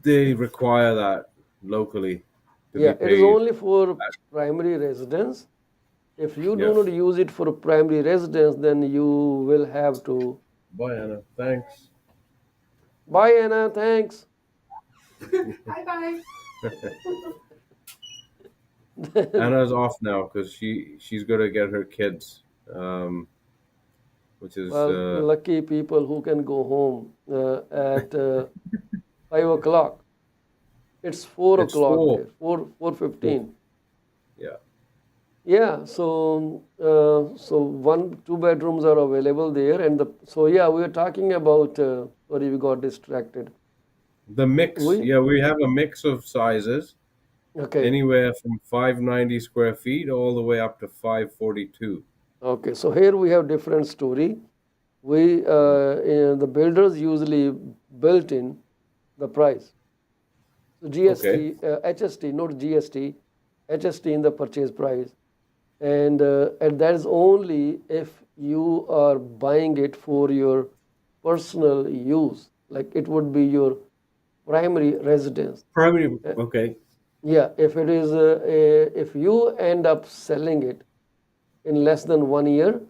they require that locally to be yeah, it is paid. only for primary residence. If you do Yeah. not use it for primary residence, then you will have to Bye, Anna. Thanks. buy Anna. Thanks. Bye bye. Anna's off now because she's got to get her kids, which is Well, lucky people who can go home at 5 o'clock. It's four it's o'clock four. there. 4:15. Yeah. Yeah. So one, two bedrooms are available there, and so yeah, we were talking about. Sorry, we got distracted. The mix. We Yeah, we have a mix of sizes, okay. anywhere from 590 square feet all the way up to 542. Okay. So here we have different story. The builders usually built in the price. So Okay. GST, HST, not GST, HST in the purchase price, and that is only if you are buying it for your personal use, like it would be your primary residence. Primary. Okay. Yeah, if it is, if you end up selling it in less than 1 year,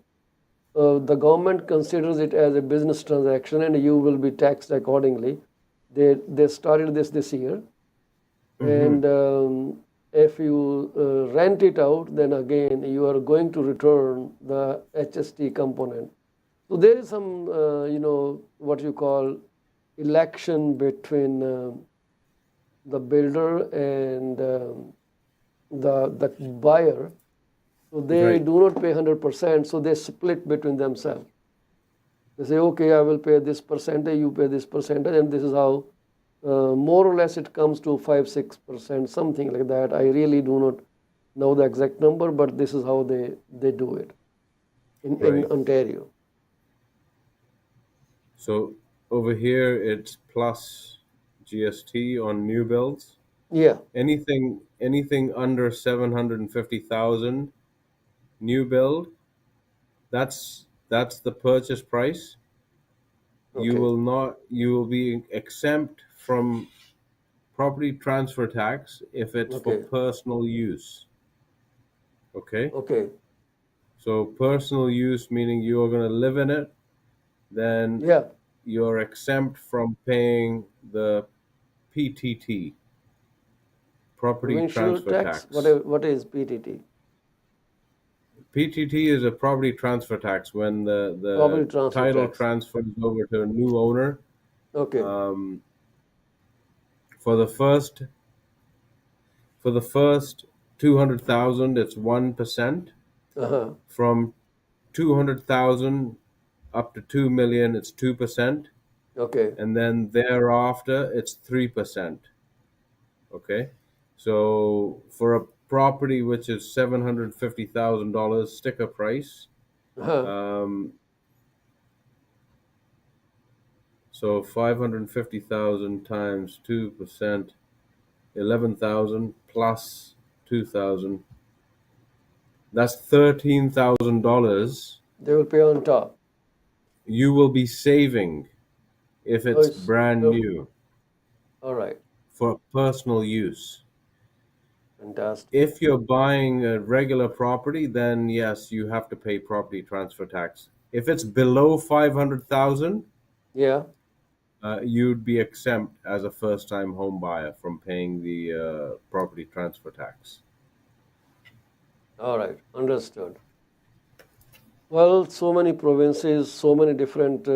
the government considers it as a business transaction, and you will be taxed accordingly. They started this year. And if you rent it out, then again you are going to return the HST component. So there is some, what you call election between the builder and the buyer. So they Right. do not pay 100%. So they split between themselves. They say, okay, I will pay this percentage, you pay this percentage, and this is how more or less it comes to 5-6%, something like that. I really do not know the exact number, but this is how they do it in Right. Ontario. So over here it's plus GST on new builds. Yeah. Anything under 750,000 new build, that's the purchase price. Okay. You will be exempt from property transfer tax if it's for Okay. personal use. Okay? Okay. So personal use meaning you're going to live in it, then Yeah. you're exempt from paying the PTT, property Provincial transfer tax. tax. What is PTT? PTT is a property transfer tax when the Property transfer title tax. transfers over to a new owner. Okay. For the first 200,000, it's 1%. Uh-huh. From 200,000 up to 2 million, it's 2%. Okay. And then thereafter, it's 3%. Okay. So for a property which is $750,000 sticker price, Uh-huh. so 550,000 times 2%, 11,000 plus 2,000. That's $13,000 They will pay on top. you will be saving if Oh, it's brand oh, new all right. for personal use. Fantastic. If you're buying a regular property, then yes, you have to pay property transfer tax. If it's below 500,000, Yeah. you'd be exempt as a first-time home buyer from paying the property transfer tax. All right. Understood. Well, so many provinces, so many different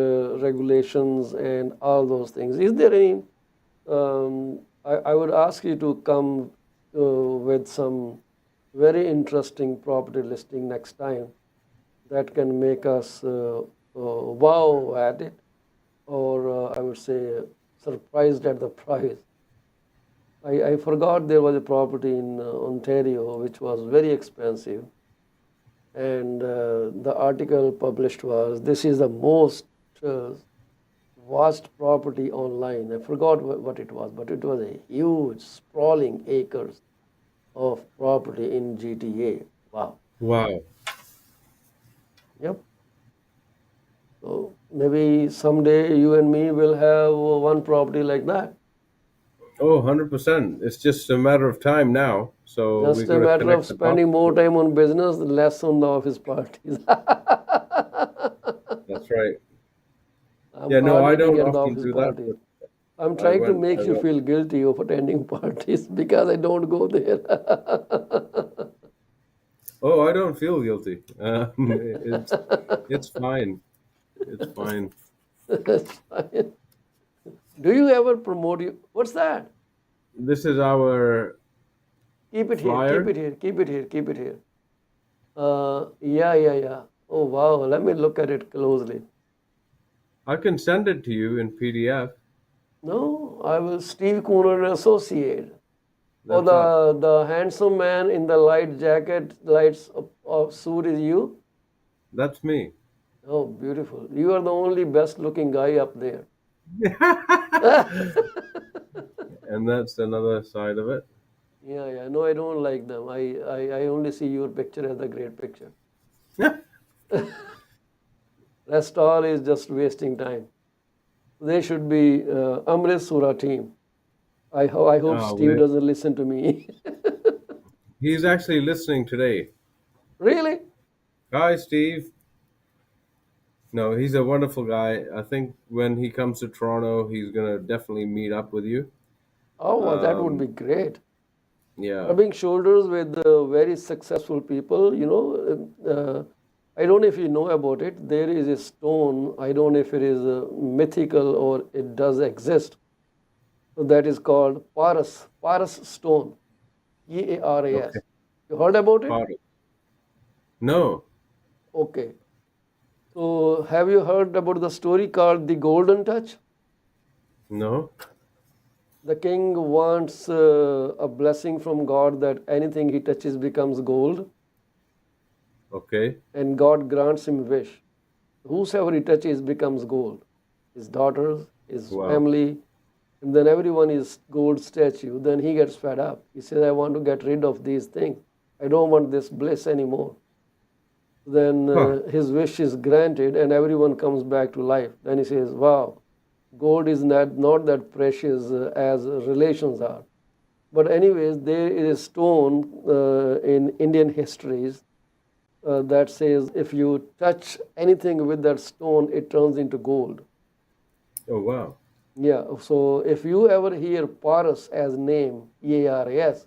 regulations, and all those things. Is there any? I would ask you to come with some very interesting property listing next time that can make us wow at it, or I would say surprised at the price. I forgot there was a property in Ontario which was very expensive, and the article published was this is the most uh, vast property online. I forgot what it was, but it was a huge, sprawling acres of property in GTA. Wow. Wow. Yep. So maybe someday you and me will have one property like that. Oh, 100%. It's just a matter of time now. So we Just a got to matter of connect the dots. spending more time on business, less on the office parties. That's right. I'm Yeah, no, I hard-hitting don't at the often office do that, parties. but I'm I trying to went, make I you went. feel guilty of attending parties because I don't go there. Oh, I don't feel guilty. It's fine. It's fine. That's fine. Do you ever promote you? What's that? This is our Keep it here, keep flyer. it here, keep it here, keep it here. Yeah. Oh, wow. Let me look at it closely. I can send it to you in PDF. No, I will Steve Cooner associate. Oh, That's us. the handsome man in the light jacket, lights of suit is you? That's me. Oh, beautiful. You are the only best looking guy up there. And that's another side of it. Yeah. No, I don't like them. I only see your picture as a great picture. Rest all is just wasting time. They should be Amrit Sura team. I hope Oh, Steve doesn't listen to me. he's actually listening today. Really? Hi, Steve. No, he's a wonderful guy. I think when he comes to Toronto, he's gonna definitely meet up with you. Oh, well, that would be Um, great. yeah. Rubbing shoulders with very successful people, I don't know if you know about it. There is a stone, I don't know if it is mythical or it does exist. So that is called Paras stone, Okay. Earas. You heard about it? Got it. No. Okay. So have you heard about the story called the Golden Touch? No. The king wants a blessing from God that anything he touches becomes gold, Okay. and God grants him wish. Whosoever he touches becomes gold. His daughters, his Wow. family, and then everyone is gold statue. Then he gets fed up. He says, I want to get rid of these things. I don't want this bliss anymore. Then Huh. his wish is granted and everyone comes back to life. Then he says, wow, gold is not that precious as relations are. But anyways, there is a stone in Indian histories that says if you touch anything with that stone, it turns into gold. Oh, wow. Yeah, so if you ever hear Paras as name, Earas,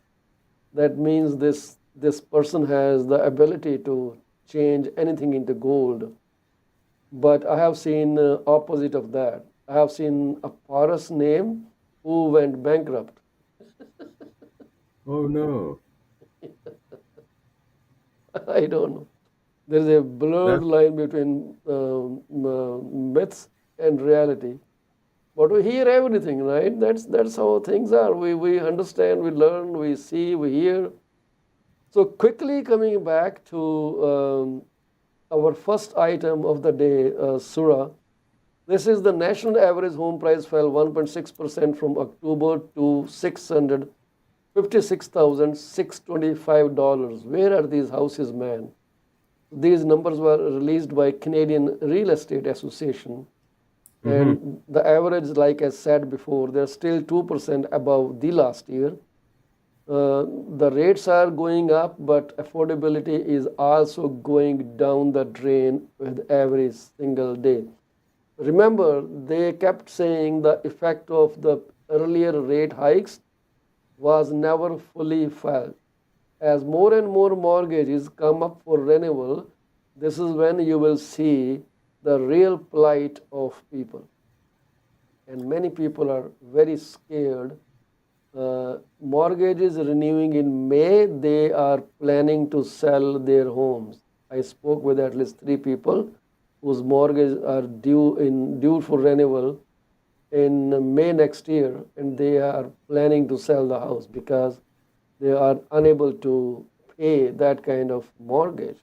that means this person has the ability to change anything into gold. But I have seen opposite of that. I have seen a Paras name who went bankrupt. Oh, no. I don't know. There is a blurred That line between myths and reality. But we hear everything, right? That's how things are. We understand, we learn, we see, we hear. So quickly coming back to our first item of the day, Surah. This is the national average home price fell 1.6% from October to $656,625. Where are these houses, man? These numbers were released by Canadian Real Estate Association. And the average, like I said before, they're still 2% above the last year. The rates are going up, but affordability is also going down the drain with every single day. Remember, they kept saying the effect of the earlier rate hikes was never fully felt. As more and more mortgages come up for renewal, this is when you will see the real plight of people. And many people are very scared. Mortgages renewing in May, they are planning to sell their homes. I spoke with at least 3 people whose mortgages are due for renewal in May next year, and they are planning to sell the house because they are unable to pay that kind of mortgage.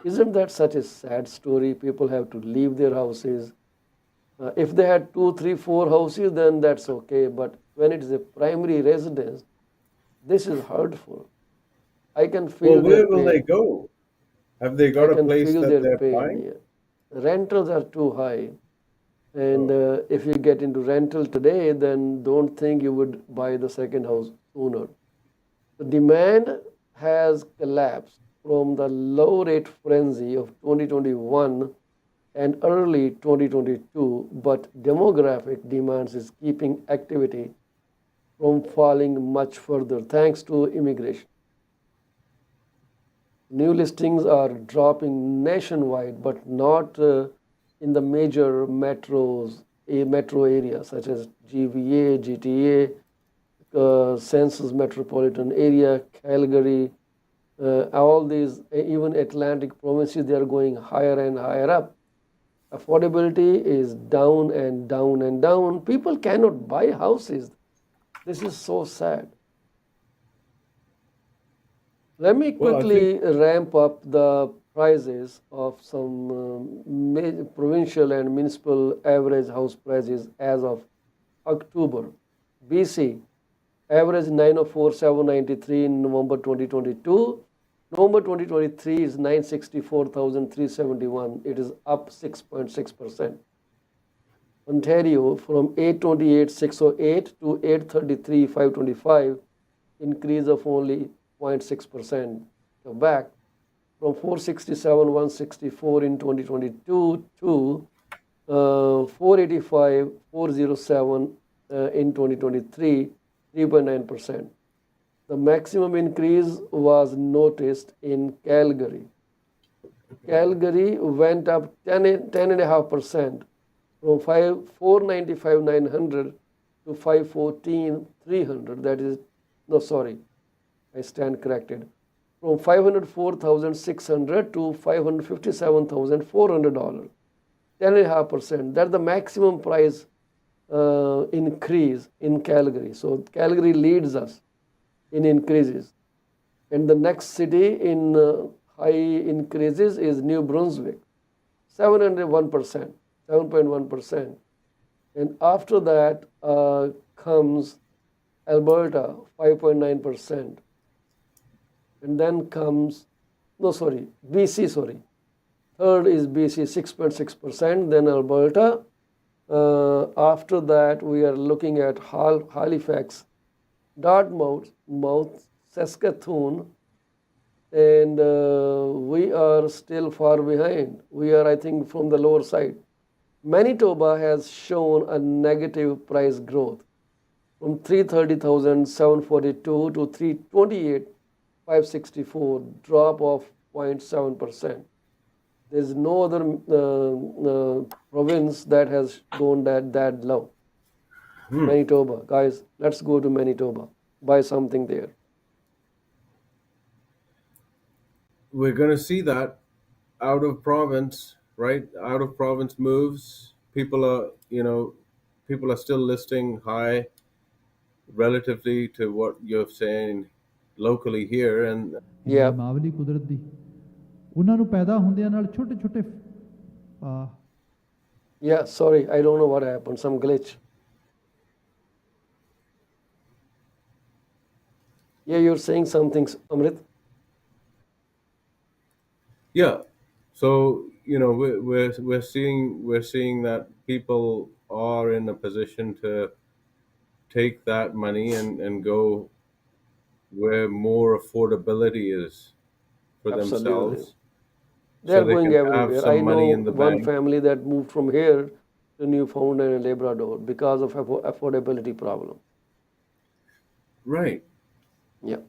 Isn't that such a sad story? People have to leave their houses. If they had 2, 3, 4 houses, then that's okay. But when it is a primary residence, this is hurtful. I can well, feel their where will they pain. go? Have they I got a can place feel that their they're pain. buying? Yeah. Rentals are too high. And Oh, if you get into rental today, then don't think you would buy the second house sooner. The demand has collapsed from the low rate frenzy of 2021 and early 2022, but demographic demands is keeping activity from falling much further thanks to immigration. New listings are dropping nationwide, but not in the major metro areas such as GVA, GTA, Census Metropolitan Area, Calgary, all these, even Atlantic provinces, they are going higher and higher up. Affordability is down and down and down. People cannot buy houses. This is so sad. Let me well, I think quickly ramp up the prices of some provincial and municipal average house prices as of October. BC, average 904,793 in November 2022. November 2023 is 964,371. It is up 6.6%. Ontario from 828,608 to 833,525, increase of only 0.6%. Quebec from 467,164 in 2022 to 485,407 in 2023, 3.9%. The maximum increase was noticed in Calgary. Calgary went up 10.5% from 495,900 to 514,300. That is, no, sorry, I stand corrected. From 504,600 to $557,400. 10.5%. That's the maximum price increase in Calgary. So Calgary leads us in increases. And the next city in high increases is New Brunswick, 701%, 7.1%. And after that comes Alberta, 5.9%. And then comes, no, sorry, BC, sorry. Third is BC, 6.6%. Then Alberta. After that, we are looking at Halifax, Dartmouth, Saskatoon, and we are still far behind. We are, I think, from the lower side. Manitoba has shown a negative price growth from 330,742 to 328,564, drop of 0.7%. There is no other province that has gone that low. Manitoba, guys, let's go to Manitoba, buy something there. we're going to see that out of province, right? Out of province moves. People are, people are still listing high relatively to what you're saying locally here, and Yeah. ਨਿਮਾਵਲੀ ਕੁਦਰਤ ਦੀ ਉਹਨਾਂ ਨੂੰ ਪੈਦਾ ਹੁੰਦਿਆਂ ਨਾਲ ਛੋਟੇ ਛੋਟੇ Yeah, sorry, I don't know what happened, some glitch. Yeah, you're saying something, Amrit. yeah, so we're seeing that people are in a position to take that money and go where more affordability is for Absolutely. themselves, They're so they going can have everywhere. some I know money in the one bank. family that moved from here to Newfoundland and Labrador because of affordability problem. Right. Yeah.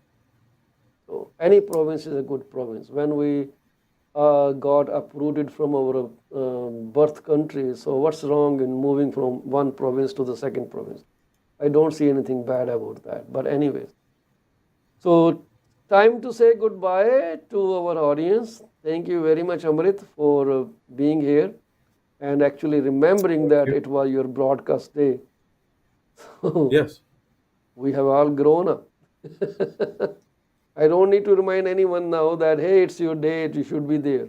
So any province is a good province. When we got uprooted from our birth country, so what's wrong in moving from one province to the second province? I don't see anything bad about that. But anyways, so time to say goodbye to our audience. Thank you very much, Amrit, for being here and actually remembering that it was your broadcast day. So Yes. we have all grown up. I don't need to remind anyone now that, hey, it's your date, you should be there.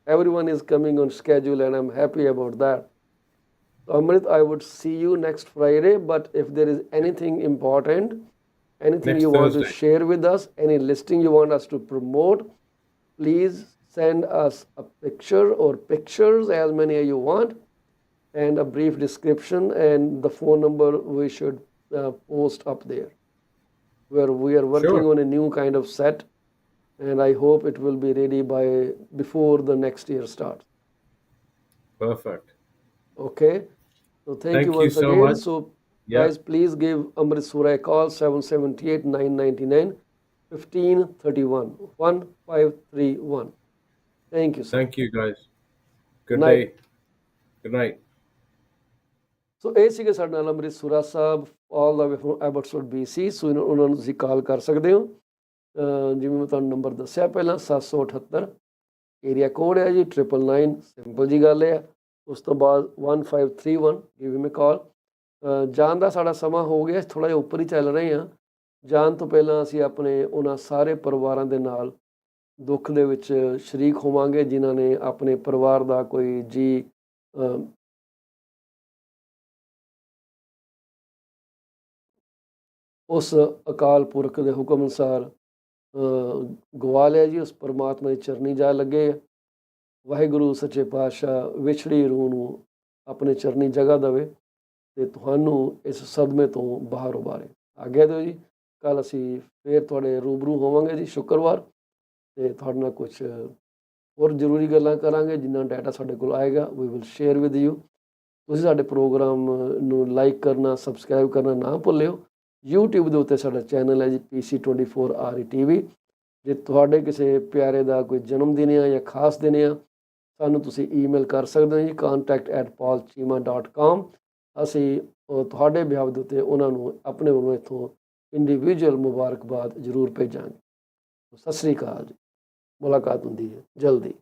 Everyone is coming on schedule and I'm happy about that. So Amrit, I would see you next Friday, but if there is anything important, anything Next you want to Thursday. share with us, any listing you want us to promote, please send us a picture or pictures, as many as you want, and a brief description and the phone number we should post up there. Where we are working Sure. on a new kind of set, and I hope it will be ready by before the next year starts. Perfect. Okay. So thank you Thank you once so again. much. So Yeah. guys, please give Amrit Sura a call 778 999 1531 1531. Thank you, sir. Thank you, guys. Good Night. day. Good night. ਸੋ ਇਹ ਸੀਗੇ ਸਾਡੇ ਨਾਲ ਅੰਮ੍ਰਿਤ ਸੁਰਾ ਸਾਹਿਬ ਆਲ ਦਾ ਵੇ from Abbotsford BC। ਸੋ ਉਹਨਾਂ ਨੂੰ ਤੁਸੀਂ ਕਾਲ ਕਰ ਸਕਦੇ ਹੋ, ਜਿਵੇਂ ਮੈਂ ਤੁਹਾਨੂੰ ਨੰਬਰ ਦੱਸਿਆ ਪਹਿਲਾਂ 778 ਏਰੀਆ ਕੋਡ ਹੈ ਜੀ 999, ਸਿੰਪਲ ਜੀ ਗੱਲ ਹੈ। ਉਸ ਤੋਂ ਬਾਅਦ 1531 ਗਿਵ ਹਿਮ ਅ ਕਾਲ। ਜਾਣ ਦਾ ਸਾਡਾ ਸਮਾਂ ਹੋ ਗਿਆ, ਥੋੜ੍ਹਾ ਜਿਹਾ ਉੱਪਰ ਹੀ ਚੱਲ ਰਹੇ ਹਾਂ। ਜਾਣ ਤੋਂ ਪਹਿਲਾਂ ਅਸੀਂ ਆਪਣੇ ਉਹਨਾਂ ਸਾਰੇ ਪਰਿਵਾਰਾਂ ਦੇ ਨਾਲ ਦੁੱਖ ਦੇ ਵਿੱਚ ਸ਼ਰੀਕ ਹੋਵਾਂਗੇ ਜਿਨ੍ਹਾਂ ਨੇ ਆਪਣੇ ਪਰਿਵਾਰ ਦਾ ਕੋਈ ਜੀ ਉਸ ਅਕਾਲ ਪੁਰਖ ਦੇ ਹੁਕਮ ਅਨੁਸਾਰ ਗਵਾ ਲਿਆ ਜੀ। ਉਸ ਪਰਮਾਤਮਾ ਦੀ ਚਰਨੀ ਜਾ ਲੱਗੇ। ਵਾਹਿਗੁਰੂ ਸੱਚੇ ਪਾਤਸ਼ਾਹ ਵਿਛੜੀ ਰੂਹ ਨੂੰ ਆਪਣੇ ਚਰਨੀ ਜਗ੍ਹਾ ਦੇਵੇ ਅਤੇ ਤੁਹਾਨੂੰ ਇਸ ਸਦਮੇ ਤੋਂ ਬਾਹਰ ਉਬਾਰੇ। ਆਗਿਆ ਦਿਓ ਜੀ। ਕੱਲ੍ਹ ਅਸੀਂ ਫਿਰ ਤੁਹਾਡੇ ਰੂਬਰੂ ਹੋਵਾਂਗੇ ਜੀ ਸ਼ੁੱਕਰਵਾਰ, ਅਤੇ ਤੁਹਾਡੇ ਨਾਲ ਕੁਛ ਹੋਰ ਜ਼ਰੂਰੀ ਗੱਲਾਂ ਕਰਾਂਗੇ। ਜਿੰਨਾ ਡਾਟਾ ਸਾਡੇ ਕੋਲ ਆਏਗਾ we will share with you. ਤੁਸੀਂ ਸਾਡੇ ਪ੍ਰੋਗਰਾਮ ਨੂੰ ਲਾਈਕ ਕਰਨਾ, ਸਬਸਕ੍ਰਾਈਬ ਕਰਨਾ ਨਾ ਭੁੱਲਿਓ। YouTube ਦੇ ਉੱਤੇ ਸਾਡਾ ਚੈਨਲ ਹੈ ਜੀ PC24RETV। ਜੇ ਤੁਹਾਡੇ ਕਿਸੇ ਪਿਆਰੇ ਦਾ ਕੋਈ ਜਨਮ ਦਿਨ ਆ ਜਾਂ ਖਾਸ ਦਿਨ ਆ, ਸਾਨੂੰ ਤੁਸੀਂ ਈਮੇਲ ਕਰ ਸਕਦੇ ਹੋ ਜੀ contact@paulchima.com। ਅਸੀਂ ਤੁਹਾਡੇ ਵਿਆਹ ਦੇ ਉੱਤੇ ਉਹਨਾਂ ਨੂੰ ਆਪਣੇ ਵੱਲੋਂ ਇੱਥੋਂ ਇੰਡੀਵਿਜੂਅਲ ਮੁਬਾਰਕਬਾਦ ਜ਼ਰੂਰ ਭੇਜਾਂਗੇ। ਸਤਿ ਸ਼੍ਰੀ ਅਕਾਲ ਜੀ। ਮੁਲਾਕਾਤ ਹੁੰਦੀ ਹੈ ਜਲਦੀ।